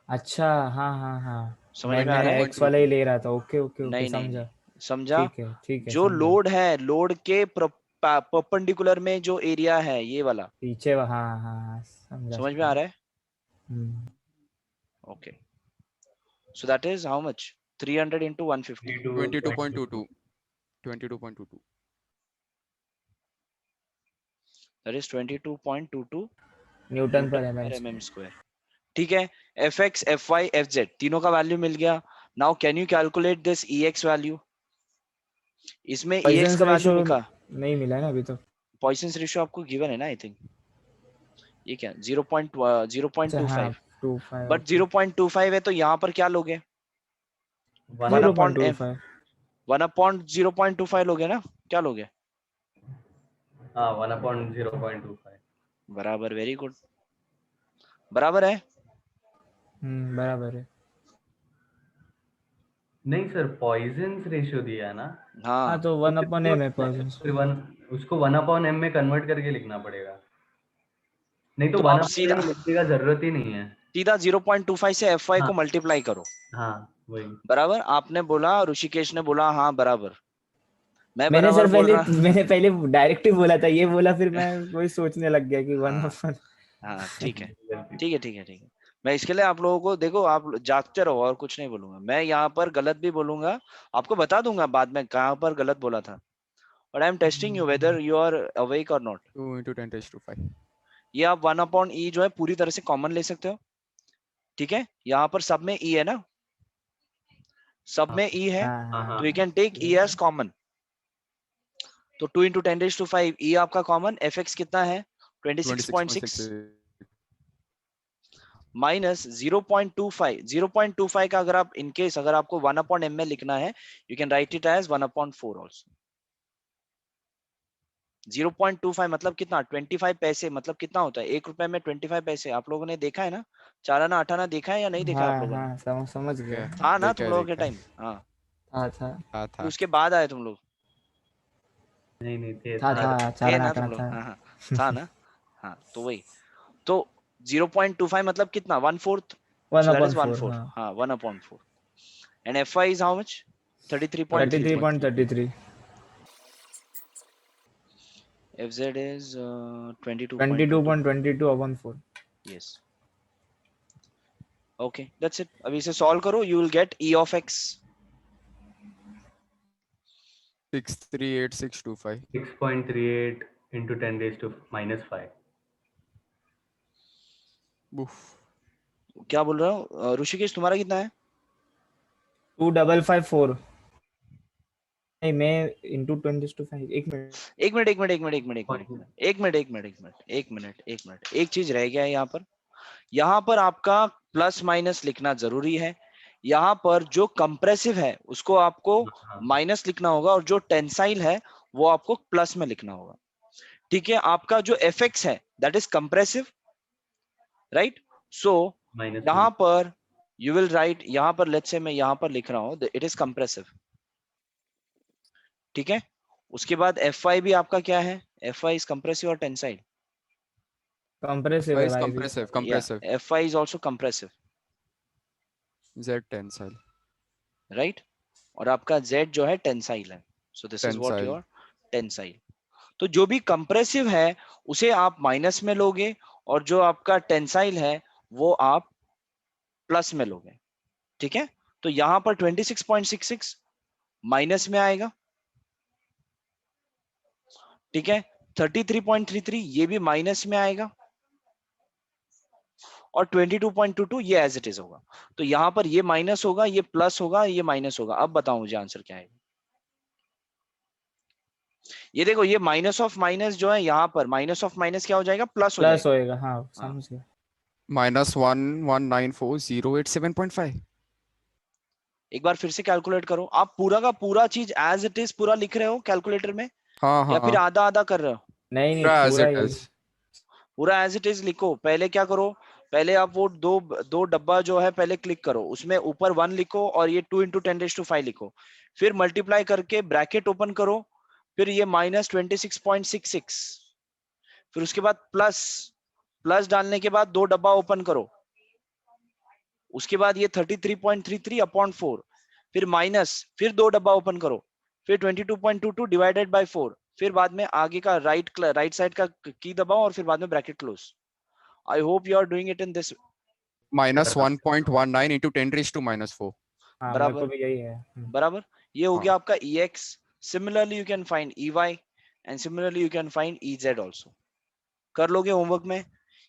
अच्छा हाँ हाँ हाँ, समझ में आ रहा मैं है? x वाला ही ले रहा था। ओके ओके ओके नहीं नहीं समझा। नहीं, समझा? ठीक है जो समझा। लोड है, लोड के परपेंडिकुलर में जो एरिया है ये वाला, पीछे हाँ हाँ हाँ समझा समझ में आ रहा है? Hmm. Okay, so that is how much? 300 into 150। 22.22. 22.22. दैट इज 22.22 newton per per mm mm square. ठीक है, fx fy fz तीनों का वैल्यू मिल गया। Now can you calculate this ex value? इसमें ex पॉइजन का वैल्यू रेशियो लिखा, नहीं मिला है ना अभी तो। पॉइसन रेशियो आपको गिवन है ना, आई थिंक। ये क्या अच्छा हाँ 0.25, 25 बट 0.25 है तो यहाँ पर क्या लोगे? 1 upon m, 0.25 1 upon 0.25 लोगे ना, क्या लोगे? हाँ 1/0.25. बराबर, वेरी गुड, बराबर है। बराबर है। नहीं सर, पॉइजन रेशियो दिया है ना, हाँ हाँ तो 1 upon m है पॉइजन। फिर उसको 1/m में कन्वर्ट करके लिखना पड़ेगा, नहीं तो तो आप 1/m लिखने का जरूरत ही नहीं है। सीधा 0.25 से fy हाँ को मल्टीप्लाई करो। हाँ वही। बराबर, आपने बोला, ऋषिकेश ने बोला हाँ बराबर, मैं मैंने बराबर सर बोल पहले रहा। मैंने पहले डायरेक्ट ही बोला था, ये बोला फिर मैं वही सोचने लग गया कि 1 हाँ upon। हाँ, ठीक है ठीक है ठीक है ठीक है। मैं इसके लिए आप लोगों को, देखो आप जागते रहो और कुछ नहीं बोलूंगा मैं। यहाँ पर गलत भी बोलूंगा, आपको बता दूंगा बाद में कहाँ पर गलत बोला था। और I am testing you whether you are awake और नॉट। 2 into 10 raised to 5. ये आप 1/e जो है पूरी तरह से कॉमन ले सकते हो। ठीक है, यहाँ पर सब में e है ना, सब में e है, हाँ हाँ तो we can take e as common. तो 2 into 10 raised to 5 e आपका कॉमन, fx कितना है 26.6 माइनस 0.25. 0.25 का अगर आप इनकेस अगर आपको 1/m में लिखना है, you can write it as 1/4 also. 0.25 मतलब कितना 25 पैसे, मतलब कितना होता है 1 रुपए में 25 पैसे. आप लोगों ने देखा है ना, चाराना आठाना देखा है या नहीं देखा आप हाँ लोगों ने? हाँ, समझ गया। था ना देखा तुम है, लोगों के देखा है। टाइम? हाँ, था फिर उसके बाद आए तुम लोग? नहीं नहीं थे था था। थे चारण ना आंकड़ा तुम लोग? था। हाँ हाँ, था ना. हाँ, तो वही. तो 0.25 मतलब कितना 1/4. One So that upon is four 1/4. हाँ। हाँ, 1/4. And Fy is how much? 33.33. 33.33. Fz is 22.22. 22.22 upon 4. Yes. Okay, that's it. अभी इसे solve करो, you will get e of x. 638625. 6.38 into 10 raised to -5. उफ, क्या बोल रहा हूँ ऋषिकेश, तुम्हारा कितना है? 2554. नहीं, मैं इंटू 10⁵. एक मिनट. एक मिनट एक मिनट एक मिनट एक मिनट एक मिनट एक मिनट एक मिनट एक मिनट एक मिनट एक मिनट, एक चीज रह गया है यहाँ पर. यहाँ पर आपका प्लस माइनस लिखना जरूरी है. यहाँ पर जो कंप्रेसिव है उसको आपको हाँ माइनस लिखना होगा, और जो टेंसाइल है वो आपको प्लस में लिखना होगा. ठीक है, आपका जो एफएक्स है दैट इज कंप्रेसिव, राइट? सो यहाँ -1. पर यू विल राइट, यहाँ पर लेट्स से मैं यहाँ पर लिख रहा हूँ इट इज कंप्रेसिव. ठीक है, उसके बाद Fy भी आपका क्या है? Fy इज कंप्रेसिव और टेंसाइल? कंप्रेसिव है is भाई भी. compressive, या compressive. Fy is also compressive, Z tensile. Right? और आपका Z जो है टेंसाइल है. So this is what Tensile. Your tensile. तो जो भी कंप्रेसिव है उसे आप माइनस में लोगे, और जो आपका टेंसाइल है वो आप प्लस में लोगे. ठीक है, तो यहां पर 26.66 माइनस में आएगा. ठीक है, 33.33 ये भी माइनस में आएगा, और 22.22 ये एज इट इज होगा. तो यहां पर ये माइनस होगा, ये प्लस होगा, ये माइनस होगा. अब बताओ मुझे आंसर क्या आएगा. ये देखो, ये माइनस ऑफ माइनस जो है यहाँ पर, माइनस ऑफ माइनस क्या हो जाएगा? प्लस हो प्लस जाएगा. होएगा. हाँ, हाँ. समझ गया. -1194087.5. एक बार फिर से कैलकुलेट करो. आप पूरा का पूरा चीज एज इट इज पूरा लिख रहे हो कैलकुलेटर में, हाँ या फिर हाँ, आधा आधा कर रहे हो? नहीं नहीं, पूरा as पूरा it ही. is. पूरा एज इट इज लिखो. पहले क्या करो, पहले आप वो दो दो डब्बा जो है पहले क्लिक करो, उसमें ऊपर 1 लिखो और ये 2 into 10⁵ लिखो. फिर मल्टीप्लाई करके ब्रैकेट ओपन करो, फिर ये -26.66, फिर उसके बाद प्लस, प्लस डालने के बाद दो डब्बा ओपन करो, उसके बाद ये 33.33/4, फिर माइनस, फिर दो डब्बा ओपन करो, फिर 22.22 डिवाइडेड बाय 4, फिर बाद में आगे का राइट साइड का की दबाओ, और फिर बाद में bracket close. I hope you are doing it in this. -1.19 into 10⁻⁻4. हाँ, मेरे बराबर को भी यही है. बराबर. ये हो हाँ. गया आपका ex. Similarly you can find ey, and similarly you can find ez also. कर लोगे होमवर्क में.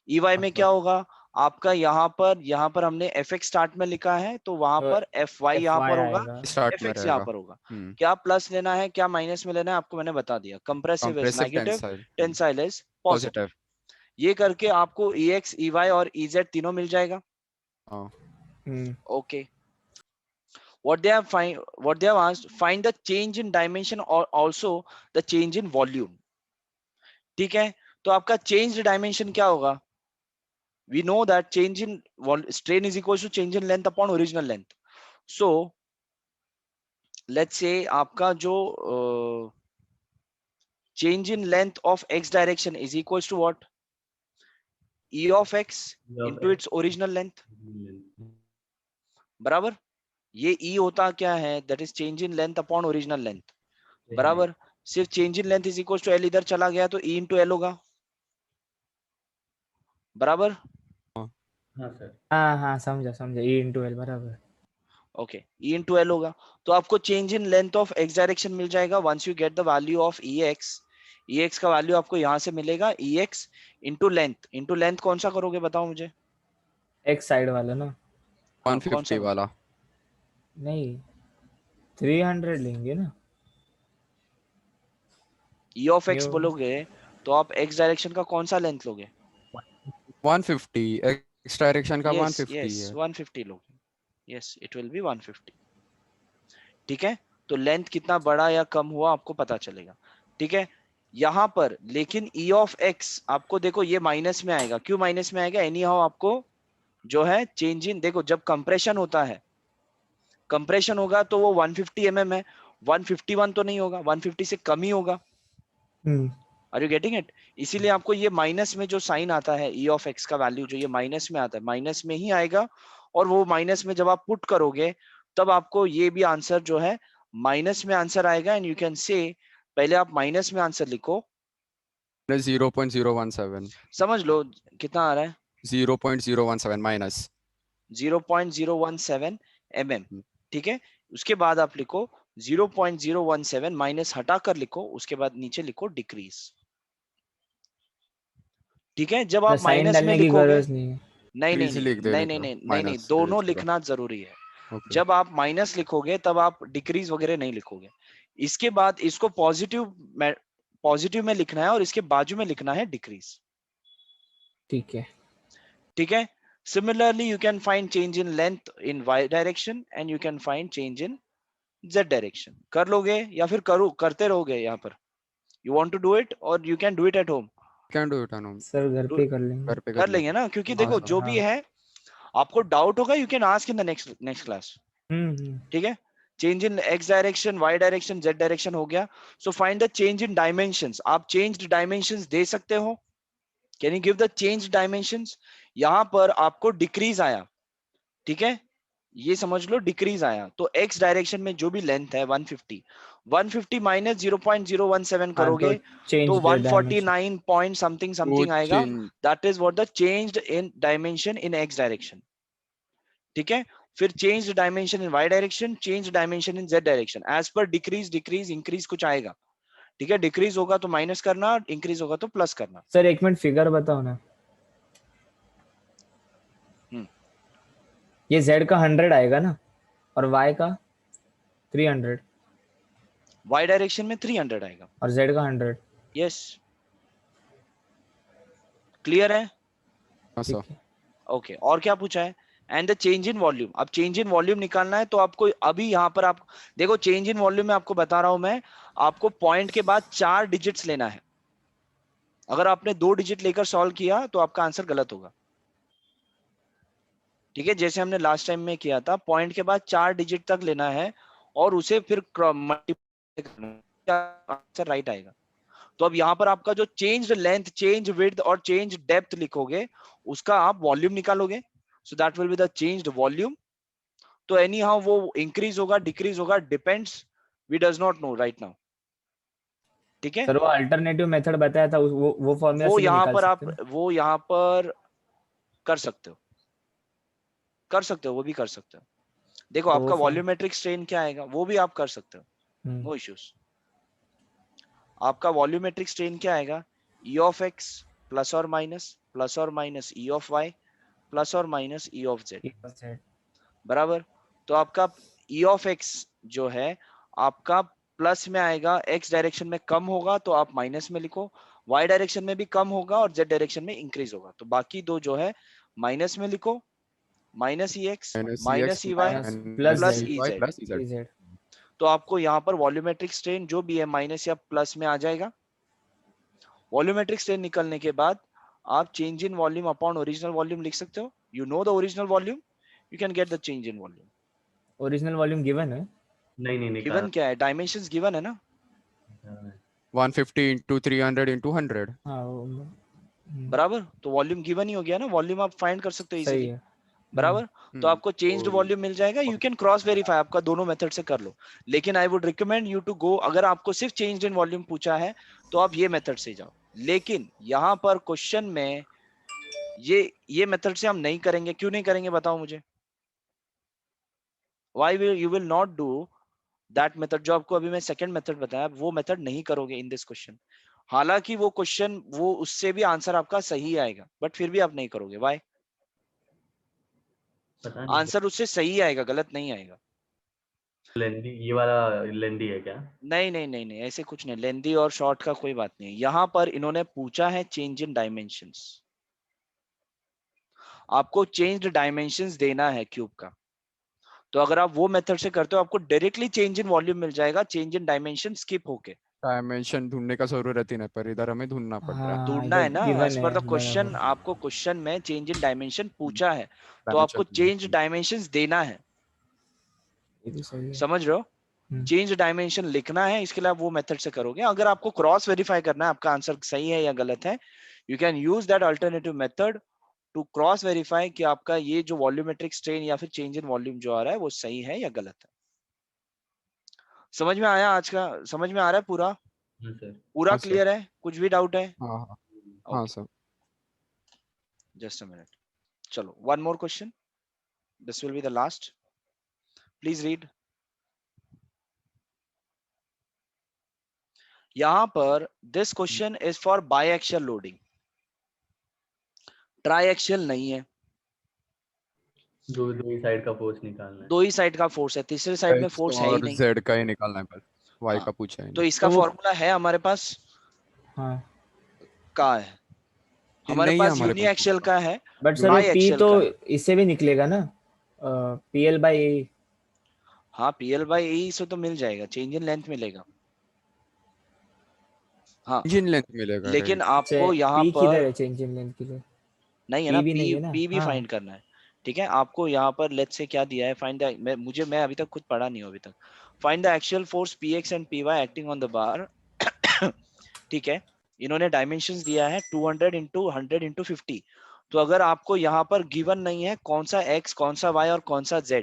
ey में क्या होगा आपका, यहाँ पर हमने fx स्टार्ट में लिखा है, तो वहां तो पर fy यहाँ FY पर होगा, आएगा. स्टार्ट में fx यहाँ रहेगा. पर होगा. हम्म. क्या प्लस लेना है क्या माइनस में लेना है आपको मैंने बता दिया. Compressive is Compressive negative, tensile. Tensile is positive. Positive. ये करके आपको ex, ey और ez तीनों मिल जाएगा. हाँ. Okay. What they have asked, find the change in dimension or also the change in volume. ठीक है, तो आपका change dimension क्या होगा? We know that change in strain is equal to change in length upon original length. So let's say आपका जो change in length of x direction is equals to what? E of x into its original length. बराबर. ये E होता क्या है? That is change in length upon original length. बराबर. सिर्फ change in length is equal to L, इधर चला गया तो ई इंटू एल होगा. बराबर. हाँ सर. हाँ, समझा. E इंटू एल बराबर. ओके, ई इंटू एल होगा. तो आपको change in length of X direction मिल जाएगा once you get the value of E X. E X का वैल्यू आपको यहाँ से मिलेगा, E X into length. Into length कौन सा करोगे बताओ मुझे. एक्स साइड वाला ना? हाँ, कौन 150 सा? वाला। नहीं, 300 लेंगे ना। ई ऑफ एक्स ये बोलोगे तो आप एक्स डायरेक्शन का कौन सा लेंथ लोगे? 150 एक्स डायरेक्शन का यस 150 यस है। 150 लोगे। Yes it will be 150। ठीक है, तो लेंथ कितना बड़ा या कम हुआ आपको पता चलेगा। ठीक है, यहां पर लेकिन ई ऑफ एक्स आपको देखो ये माइनस में आएगा। क्यों माइनस में आएगा? एनी हाउ आपको जो है चेंज इन, देखो जब कंप्रेशन होता है, कंप्रेशन होगा तो वो 150 mm है, 151 तो नहीं होगा, 150 से कम ही होगा। Are you getting it? इसीलिए आपको ये माइनस में जो साइन आता है ई ऑफ एक्स का वैल्यू जो ये माइनस में आता है, माइनस में ही आएगा। और वो माइनस में जब आप पुट करोगे तब आपको ये भी आंसर जो है माइनस में आंसर आएगा। एंड यू कैन से, पहले आप माइनस में आंसर लिखो, 0.017 समझ लो कितना आ रहा है, 0.017 माइनस 0.017 mm। ठीक है, उसके बाद आप लिखो 0.017 माइनस हटाकर लिखो, उसके बाद नीचे लिखो डिक्रीज। ठीक है, जब आप साइन माइनस में डालने की लिखोगे, जरूरत नहीं है। नहीं नहीं डिक्रीज नहीं लिख नहीं देने नहीं का, नहीं नहीं नहीं, माइनस दोनों का। लिखना जरूरी है। ओके। जब आप माइनस लिखोगे तब आप डिक्रीज वगैरह नहीं लिखोगे। इसके बाद इसको पॉजिटिव में लिखना है और इसके बाजू में लिखना है डिक्रीज। ठीक है। ठीक है, similarly you can find change in length in y direction and you can find change in z direction. कर लोगे या फिर करते रहोगे यहाँ पर? You want to do it और you can do it at home? Can do it at sir घर पे कर लेंगे। घर पे कर कर लेंगे लेंगे। ना, क्योंकि हाँ देखो सर। जो भी हाँ। है आपको डाउट होगा, you can ask in the next class. Hmm. ठीक है, change in x direction, y direction, z direction हो गया। So find the change in dimensions. आप चेंज्ड डायमेंशंस दे सकते हो? Can you give the change dimensions? यहां पर आपको डिक्रीज आया। ठीक है, ये समझ लो डिक्रीज आया, तो x डायरेक्शन में जो भी लेंथ है 150, 150 माइनस 0.017 हाँ तो करोगे change to the dimension. 149 point something वो समथिंग आएगा। Change that is what the changed in dimension in x direction. ठीक है, फिर change dimension in y direction, change dimension in z direction. As per decrease decrease increase कुछ आएगा। ठीक है, decrease होगा तो माइनस करना, इंक्रीज होगा तो प्लस करना। सर एक मिनट फिगर बताओ ना। ये z का 100 आएगा ना, और y का 300, y डायरेक्शन में 300 आएगा और z का 100। यस। क्लियर है? हाँ ठीक सर। है। ओके, और क्या पूछा है? And the change in volume. अब चेंज इन वॉल्यूम निकालना है तो आपको अभी यहाँ पर आप देखो, चेंज इन वॉल्यूम में आपको बता रहा हूं मैं, आपको पॉइंट के बाद 4 डिजिट्स लेना है। अगर आपने 2 डिजिट लेकर सॉल्व किया तो आपका आंसर गलत होगा। ठीक है, जैसे हमने लास्ट टाइम में किया था, पॉइंट के बाद 4 डिजिट तक लेना है और उसे फिर मल्टीप्लाई करना, आंसर राइट आएगा। तो अब यहाँ पर आपका जो चेंज लेंथ, चेंज विड्थ और चेंज डेप्थ लिखोगे, उसका आप वॉल्यूम निकालोगे। So that will be the changed volume. तो एनी हाउ वो इंक्रीज होगा डिक्रीज होगा, depends, we does not know right now. ठीक है, सर वो अल्टरनेटिव मेथड बताया था, वो फॉर्मूला से भी निकाल सकते हैं ना? वो यहाँ पर कर सकते हो, वो भी कर सकते हो। देखो तो वो आपका फॉर्म वॉल्यूमेट्रिक स्ट्रेन क्या आएगा वो भी आप कर सकते हो, नो इश्यूज। आपका वॉल्यूमेट्रिक स्ट्रेन क्या आएगा? ई ऑफ एक्स प्लस और minus E of Y plus और माइनस ई ऑफ जेड, बराबर। तो आपका ई ऑफ एक्स जो है आपका प्लस में आएगा, एक्स डायरेक्शन में कम होगा तो आप माइनस में लिखो, वाई डायरेक्शन में भी कम होगा और जेड डायरेक्शन में इंक्रीज होगा। तो बाकी दो जो है माइनस में लिखो, minus E X minus E X minus E Y minus plus plus minus E Y Z. Plus EZ. Z. तो आपको यहाँ पर वॉल्यूमेट्रिक स्ट्रेन जो भी है माइनस या प्लस में आ जाएगा। वॉल्यूमेट्रिक स्ट्रेन निकलने के बाद आप change in volume upon original volume लिख सकते हो। You know the original volume, you can get the change in volume. Original volume given है? नहीं नहीं गिवन निकाल। क्या है? डायमेंशंस गिवन है ना। 150 into 300 into 100। हाँ बराबर, तो वॉल्यूम गिवन ही हो गया ना, वॉल्यूम आप फाइंड कर सकते हो सही इजीली। है। बराबर, तो आपको चेंज्ड तो वॉल्यूम मिल जाएगा। यू कैन क्रॉस वेरीफाई, आपका दोनों मेथड से कर लो। लेकिन I would recommend you to go, अगर आपको सिर्फ चेंज्ड इन वॉल्यूम पूछा है तो आप ये मेथड से जाओ। लेकिन यहाँ पर क्वेश्चन में ये मेथड से हम नहीं करेंगे। क्यों नहीं करेंगे बताओ मुझे? Why will you will not do that method? जो आपको अभी मैं सेकंड मेथड बताया वो मेथड नहीं करोगे इन दिस क्वेश्चन। हालांकि वो क्वेश्चन वो उससे भी आंसर आपका सही आएगा, बट फिर भी आप नहीं करोगे। व्हाई? पता नहीं आंसर उससे सही आएगा, गलत नहीं आएगा। लेंदी, ये वाला लेंदी है क्या? नहीं नहीं नहीं नहीं, ऐसे कुछ नहीं, लेंदी और शॉर्ट का कोई बात नहीं है। यहाँ पर इन्होंने पूछा है चेंज इन डायमेंशंस, आपको चेंज डायमेंशंस देना है क्यूब का। तो अगर आप वो मेथड से करते हो आपको डायरेक्टली चेंज इन वॉल्यूम मिल जाएगा, चेंज इन डायमेंशन स्किप होके। डायमेंशन ढूंढने का जरूरत ही नहीं, पर इधर हमें ढूंढना पड़ रहा है। हाँ ढूंढना है इधर ना, गिवन एज है पर द क्वेश्चन, बराबर। आपको क्वेश्चन में चेंज इन डायमेंशन पूछा है, तो Dimension आपको चेंज ढूंढना। डायमेंशंस देना है, ये भी सही है। समझ रहे हो? चेंज डायमेंशन लिखना है, इसके लिए आप वो मेथड से करोगे। अगर आपको क्रॉस वेरीफाई करना है आपका आंसर सही है या गलत है, you can use that alternative method to cross verify कि आपका ये जो वॉल्यूमेट्रिक स्ट्रेन या फिर चेंज इन वॉल्यूम जो आ रहा है वो सही है या गलत है। समझ में आया? आज का समझ में आ रहा है पूरा? हाँ सर। पूरा हाँ सर। क्लियर है? कुछ भी डाउट है? हाँ हाँ Okay. हाँ सर। Just a minute. चलो, one more question. This will be the last. Please read. यहाँ पर this question is for biaxial loading. Triaxial नहीं है, दो ही साइड का फोर्स निकालना है। दो ही साइड का फोर्स है, तीसरे साइड में X फोर्स है ही और नहीं। Z का ही निकालना है, बस Y हाँ, का पूछा है तो नहीं। इसका तो वो- फॉर्मूला है हमारे पास, हाँ का है हमारे नहीं है पास, हमारे पास यूनिएक्सियल का है, बट सर वो P बाईएक्सियल तो का है। इससे भी निकलेगा ना, PL/A। हाँ, PL/A से तो मिल जाएगा, चेंज इन लेंथ मिलेगा। हाँ, इंजन लेंथ मिलेगा, लेकिन राइट। आपको यहाँ P किधर पर है चेंज इन लेंथ के लिए? नहीं है P ना, भी पी नहीं है ना। पी भी हाँ फाइंड करना है। ठीक है, आपको यहाँ पर लेट्स से क्या दिया है, फाइंड द, मैं अभी तक खुद पढ़ा नहीं हूँ अभी तक। Find the actual force Px and Py acting on the bar. ठीक है, इन्होंने डायमेंशंस दिया है 200 इंटू 100 इंटू 50। तो अगर आपको यहाँ पर गिवन नहीं है कौन सा x, कौन सा y और कौन सा z,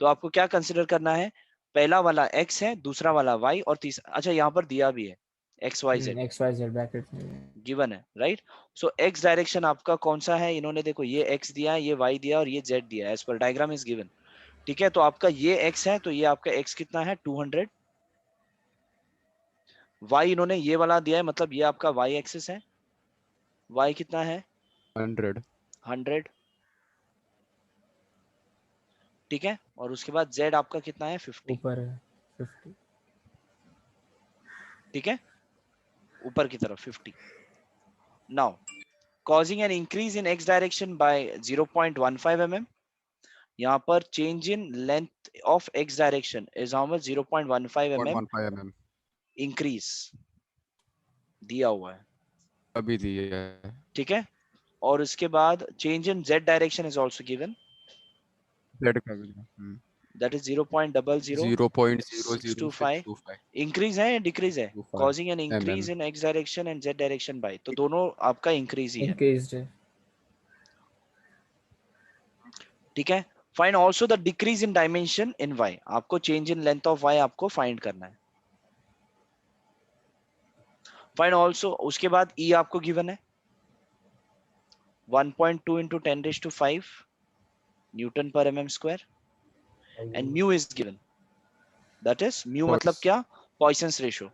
तो आपको क्या कंसिडर करना है, पहला वाला x है, दूसरा वाला y और तीसरा, अच्छा यहाँ पर दिया भी है XYZ XYZ ब्रैकेट में। गिवन है, राइट? सो x डायरेक्शन आपका कौन सा है, इन्होंने देखो ये x दिया है, ये y दिया और ये z दिया है, एज पर डायग्राम इज गिवन। ठीक है, तो आपका ये x है, तो ये आपका x कितना है 200, y इन्होंने ये वाला दिया है, मतलब ये आपका y एक्सिस है, y कितना है 100। 100। ठीक है, और उसके बाद z आपका कितना है 50। ऊपर है 50। ठीक है, ऊपर की तरफ 50। Now causing an increase in x direction by 0.15 mm, यहाँ पर change in length of x direction is how much, 0.15 mm 0.15 mm increase दिया हुआ है। अभी दिया है। ठीक है, और उसके बाद change in z direction is also given, Z का भी that is 0.00625। 0.00625 increase है decrease है, 25 causing an mm increase in x direction and z direction by, तो दोनों आपका increase ही है। इंक्रीज्ड है। ठीक है, find also the decrease in dimension in y, आपको change in length of y आपको फाइंड करना है। फाइंड ऑल्सो, उसके बाद E आपको गिवन है 1.2 into 10⁵ न्यूटन पर mm square, and mu is given, that is mu मतलब क्या, पॉइसंस रेशियो।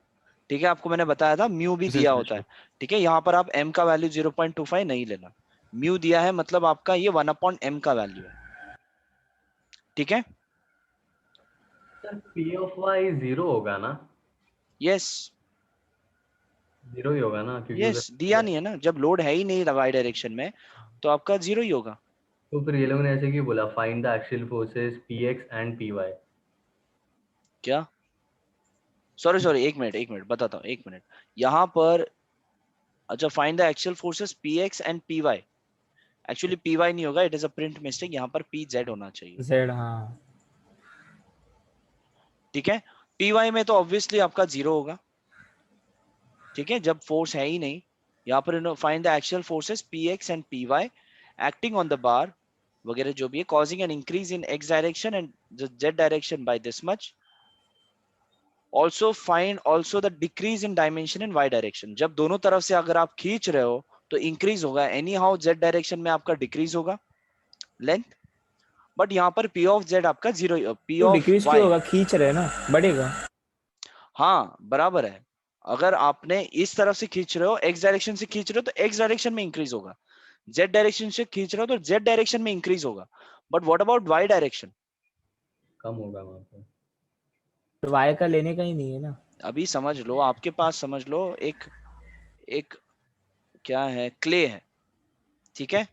ठीक है, आपको मैंने बताया था म्यू भी दिया होता है। ठीक है, यहाँ पर आप m का वैल्यू 0.25 नहीं लेना, म्यू दिया है मतलब आपका ये 1/m का वैल्यू है। ठीक है, सर P of Y 0 होगा ना? यस 0 ही होगा ना, क्योंकि यस, दिया नहीं है ना, जब लोड है ही नहीं y डायरेक्शन में तो आपका 0 ही होगा। तो फिर ये लोगों ने ऐसे क्यों बोला, find the axial forces Px and Py? क्या, सॉरी एक मिनट बताता हूँ, एक मिनट। यहाँ पर अच्छा, find the actual forces Px and Py, actually Py नहीं होगा, it is a print mistake, यहाँ पर Pz होना चाहिए। Z हाँ। ठीक है, Py में तो ऑब्वियसली आपका 0 होगा। ठीक है, जब फोर्स है ही नहीं, यहाँ पर find the actual forces Px and Py acting on the bar वगैरह जो भी है, causing an increase in x direction and the z direction by this much. Also find also the decrease in dimension in y direction, जब दोनों तरफ से अगर आप खींच रहे हो तो इंक्रीज होगा, एनी हाउ z डायरेक्शन में आपका डिक्रीज होगा लेंथ, बट यहाँ पर P ऑफ Z आपका 0, P तो ऑफ डिक्रीज Y, क्यों होगा, खींच रहे हैं ना, बढ़ेगा। हाँ बराबर है, अगर आपने इस तरफ से खींच रहे हो, x डायरेक्शन से खींच रहे हो तो x डायरेक्शन में इंक्रीज होगा, z डायरेक्शन से खींच रहे हो तो z डायरेक्शन में इंक्रीज होगा, but what about Y direction? कम होगा वहाँ पे। तो y का लेने का ही नहीं है ना। अभी समझ लो, आपके पास समझ लो एक एक क्या है, क्ले है, ठीक है,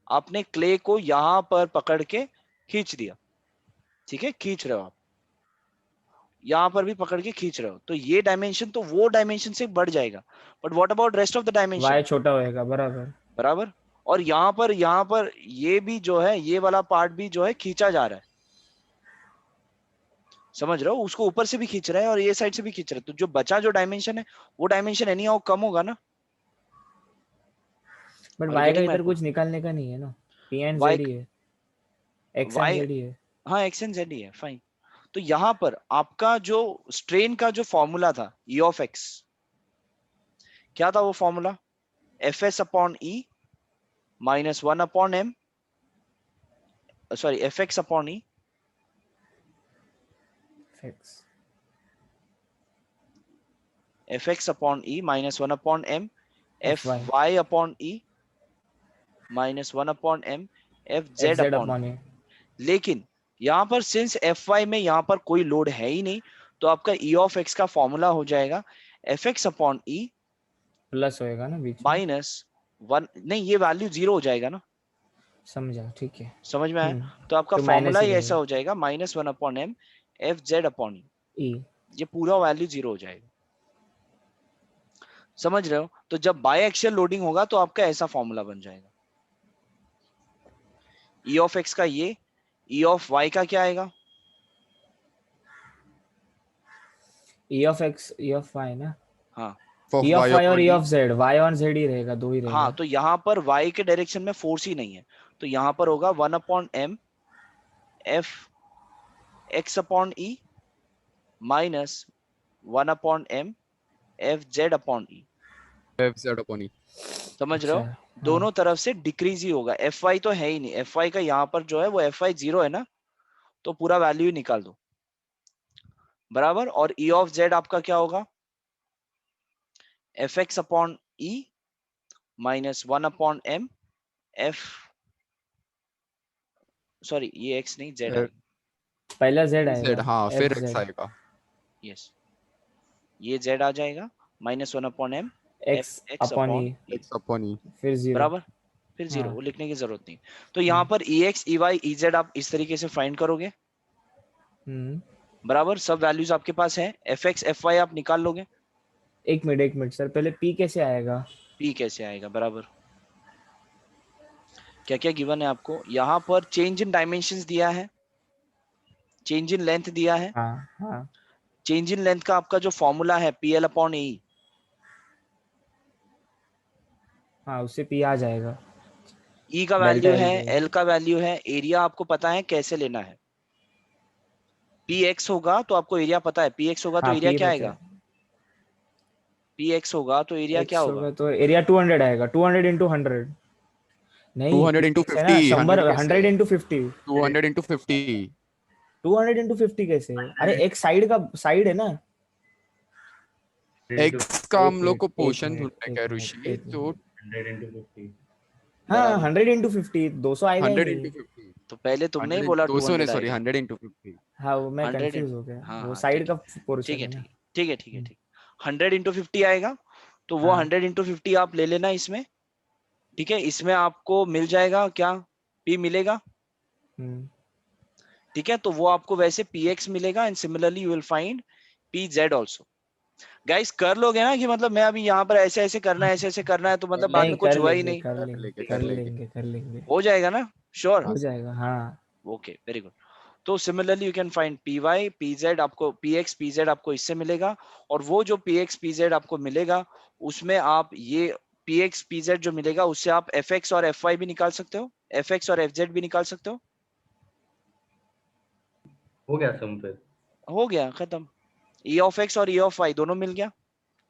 आपने क्ले को यहां पर पकड़ के खींच दिया, ठीक है, खींच रहे हो आप, यहां पर भी पकड़ के खींच रहे हो, तो ये डायमेंशन तो वो डायमेंशन से बढ़ जाएगा, but what about rest of the dimension? y छोटा होएगा, बराबर। बराबर। और यहाँ पर ये भी जो है, ये वाला पार्ट भी जो है खींचा जा रहा है, समझ रहे हो, उसको ऊपर से भी खींच रहा है और ये साइड से भी खींच रहा है, तो जो बचा जो डायमेंशन है वो डायमेंशन एनी हाउ कम होगा ना। बट Are you y का getting my इधर point? कुछ निकालने का नहीं है ना, p एंड Y z ही है, x एंड y z ही है। हाँ एक्स एंड जेड ही है, फाइन। तो यहाँ पर आपका जो स्ट्रेन का जो फॉर्मूला था E ऑफ x, क्या था वो formula? F S upon E minus 1 upon m, sorry F X upon E, x F X upon E minus 1 upon m, F fy Y upon E minus 1 upon m, F Z fz upon upon E. a। लेकिन यहाँ पर since F Y में यहाँ पर कोई load है ही नहीं, तो आपका ई ऑफ एक्स का फॉर्मूला हो जाएगा F X upon E plus होएगा ना बीच में। माइनस 1, नहीं ये वैल्यू 0 हो जाएगा ना, समझा, ठीक है। समझ में आया? तो आपका तो फॉर्मूला माइनस ही ही ऐसा रहेगा हो जाएगा minus 1 upon m F Z upon E, e। ये पूरा वैल्यू 0 हो जाएगा, समझ रहे हो? तो जब बाय एक्सियल लोडिंग होगा तो आपका ऐसा फॉर्मूला बन जाएगा, ई ऑफ एक्स का ये, ई ऑफ वाई का क्या आएगा? e of x e of y ना, हाँ For e of y y और upon e d, of z, y on z ही रहेगा, दो ही हाँ, रहेगा। तो यहाँ पर y के डायरेक्शन में फोर्स ही नहीं है, तो यहाँ पर होगा 1 upon m F X upon E minus 1 upon m F Z upon E, fz upon e. समझ रहे हो? अच्छा, दोनों तरफ से डिक्रीज ही होगा, एफ वाई तो है ही नहीं, एफ वाई का यहाँ पर जो है वो एफ वाई 0 है ना, तो पूरा वैल्यू ही निकाल दो, बराबर। और ई ऑफ जेड आपका क्या होगा? F X upon E minus 1 upon m F, sorry ये x नहीं z F- पहला z z, आएगा, हाँ फिर x fz आएगा। यस, ये z आ जाएगा minus 1 upon m x upon e, x upon e. फिर 0। बराबर, फिर 0, हाँ। वो लिखने की जरूरत नहीं। तो यहाँ पर ex ey ez आप इस तरीके से फाइंड करोगे, बराबर, सब वैल्यूज आपके पास है, fx fy आप निकाल लोगे। एक मिनट सर, पहले p कैसे आएगा? p कैसे आएगा? बराबर, क्या क्या गिवन है आपको? यहाँ पर चेंज इन डायमेंशंस दिया है, चेंज इन लेंथ दिया है, हाँ हाँ चेंज इन लेंथ का आपका जो फॉर्मूला है pl अपॉन ए, हाँ, उससे p आ जाएगा। E का डेल्टा वैल्यू L है, जाएगा। L का वैल्यू है, एरिया आपको पता है कैसे लेना है, px होगा तो आपको एरिया पता है, px होगा तो हाँ, एरिया p क्या पता आएगा? है। px होगा तो एरिया क्या x होगा? होगा तो एरिया 200 आएगा, 200 into 100। नहीं, 200 into px है ना, 50, 100 100 कैसे? 100 into 50। 200 into 50. 200 into 50 कैसे? अरे एक साइड का साइड है ना। x का हम लोग को एक पोर्शन मिनट, ढूंढना एक है मिनट, ऋषि, एक तो 100 into 50। हाँ, बराबर। 100 into 50 200 आएगा ही 100 नहीं। into 50. तो पहले तुमने ही 100 बोला 200 ने 200 सॉरी आएगा। 100 into 50. हाँ, वो मैं 100 कंफ्यूज हो गया, हाँ वो हाँ साइड ठीक का है, पोर्शन ठीक है, है ना। ठीक है, ठीक है, ठीक है, 100 into 50 आएगा, तो वो हाँ। 100 into 50 आप ले लेना इसमें, ठीक है, इसमें आपको मिल जाएगा क्या? p मिलेगा, ठीक है, तो वो आपको वैसे px मिलेगा, and similarly you will find pz also. Guys कर लोगे ना, कि मतलब मैं अभी यहाँ पर ऐसे ऐसे करना है, ऐसे ऐसे करना है, तो मतलब बाद नहीं, में कुछ हुआ ही नहीं, कर लेंगे। कर लेंगे, हो जाएगा ना? श्योर, हो जाएगा। हाँ, ओके, वेरी गुड। तो similarly you can find py pz, आपको px pz आपको इससे मिलेगा, और वो जो px pz आपको मिलेगा उसमें आप ये px pz जो मिलेगा उससे आप fx और fy भी निकाल सकते हो, fx और fz भी निकाल सकते हो। हो गया सम फिर। हो गया, खत्म। e ऑफ x और e ऑफ y दोनों मिल गया,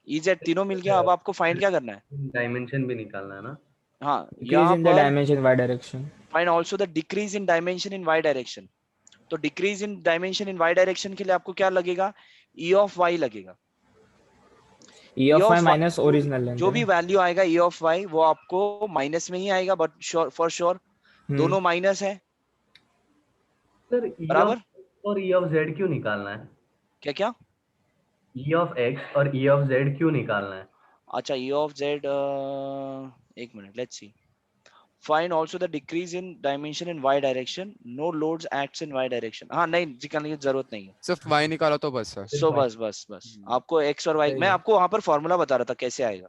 ez तीनों मिल गया। अब आपको फाइंड क्या करना है? डायमेंशन भी निकालना है ना। हाँ, increase यहाँ in the पर dimension y direction। Find also the decrease in dimension in y direction. तो decrease in dimension in y direction के लिए आपको क्या लगेगा? e ऑफ y लगेगा। e of y minus original length जो भी वैल्यू आएगा e ऑफ y वो आपको माइनस में ही आएगा, बट श्योर फॉर श्योर दोनों माइनस है, सर ई बराबर। ऑफ और ई ऑफ जेड क्यों निकालना है? क्या क्या? ई ऑफ एक्स और ई ऑफ जेड क्यों निकालना है? अच्छा, e of z, एक minute, let's see. Find also the decrease in dimension in y direction. No loads acts in y direction. हाँ, नहीं निकालने की जरूरत नहीं है। सिर्फ y निकाला तो बस सर। सो बस आपको x और y, सही मैं है। आपको वहां पर फॉर्मूला बता रहा था कैसे आएगा,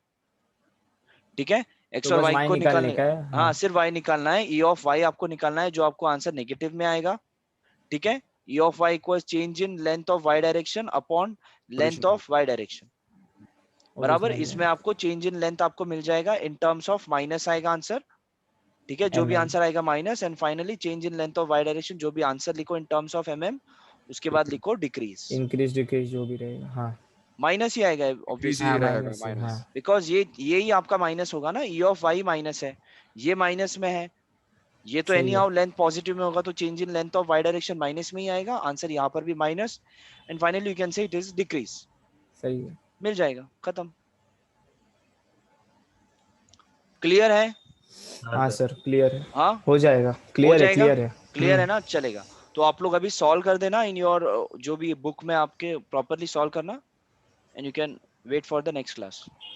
ठीक है। x तो और बस y y को निकालने निकालने, का है। हाँ हाँ सिर्फ y निकालना है। e of y आपको निकालना है, जो आपको आंसर नेगेटिव में आएगा, ठीक है। e of y equals change in length of y direction upon length of y direction, बराबर। ओरिजिनल इसमें आपको चेंज इन लेंथ आपको मिल जाएगा इन टर्म्स ऑफ माइनस आएगा आंसर, ठीक है। जो भी mm आंसर आएगा minus, and finally change in length of y direction, जो भी आंसर लिखो इन टर्म्स ऑफ mm, उसके बाद लिखो डिक्रीज। इंक्रीज डिक्रीज जो भी रहेगा। हाँ माइनस ही आएगा Increase ऑब्वियसली, ही हाँ रहेगा माइनस है। हाँ माइनस। बिकॉज ये ही आपका माइनस होगा ना। e ऑफ y माइनस है, ये माइनस में है, ये तो एनी सही है। हाउ लेंथ पॉजिटिव में होगा, तो change in length of y direction minus में ही आएगा आंसर, यहाँ पर भी minus, and finally you can say it is decrease. सही है। मिल जाएगा, खत्म। क्लियर है? हाँ सर क्लियर है। हाँ हो जाएगा। हो क्लियर है जाएगा, क्लियर है। क्लियर है ना, चलेगा। तो आप लोग अभी सॉल्व कर देना इन योर, जो भी बुक में आपके प्रॉपरली सॉल्व करना, and you can wait for the next class.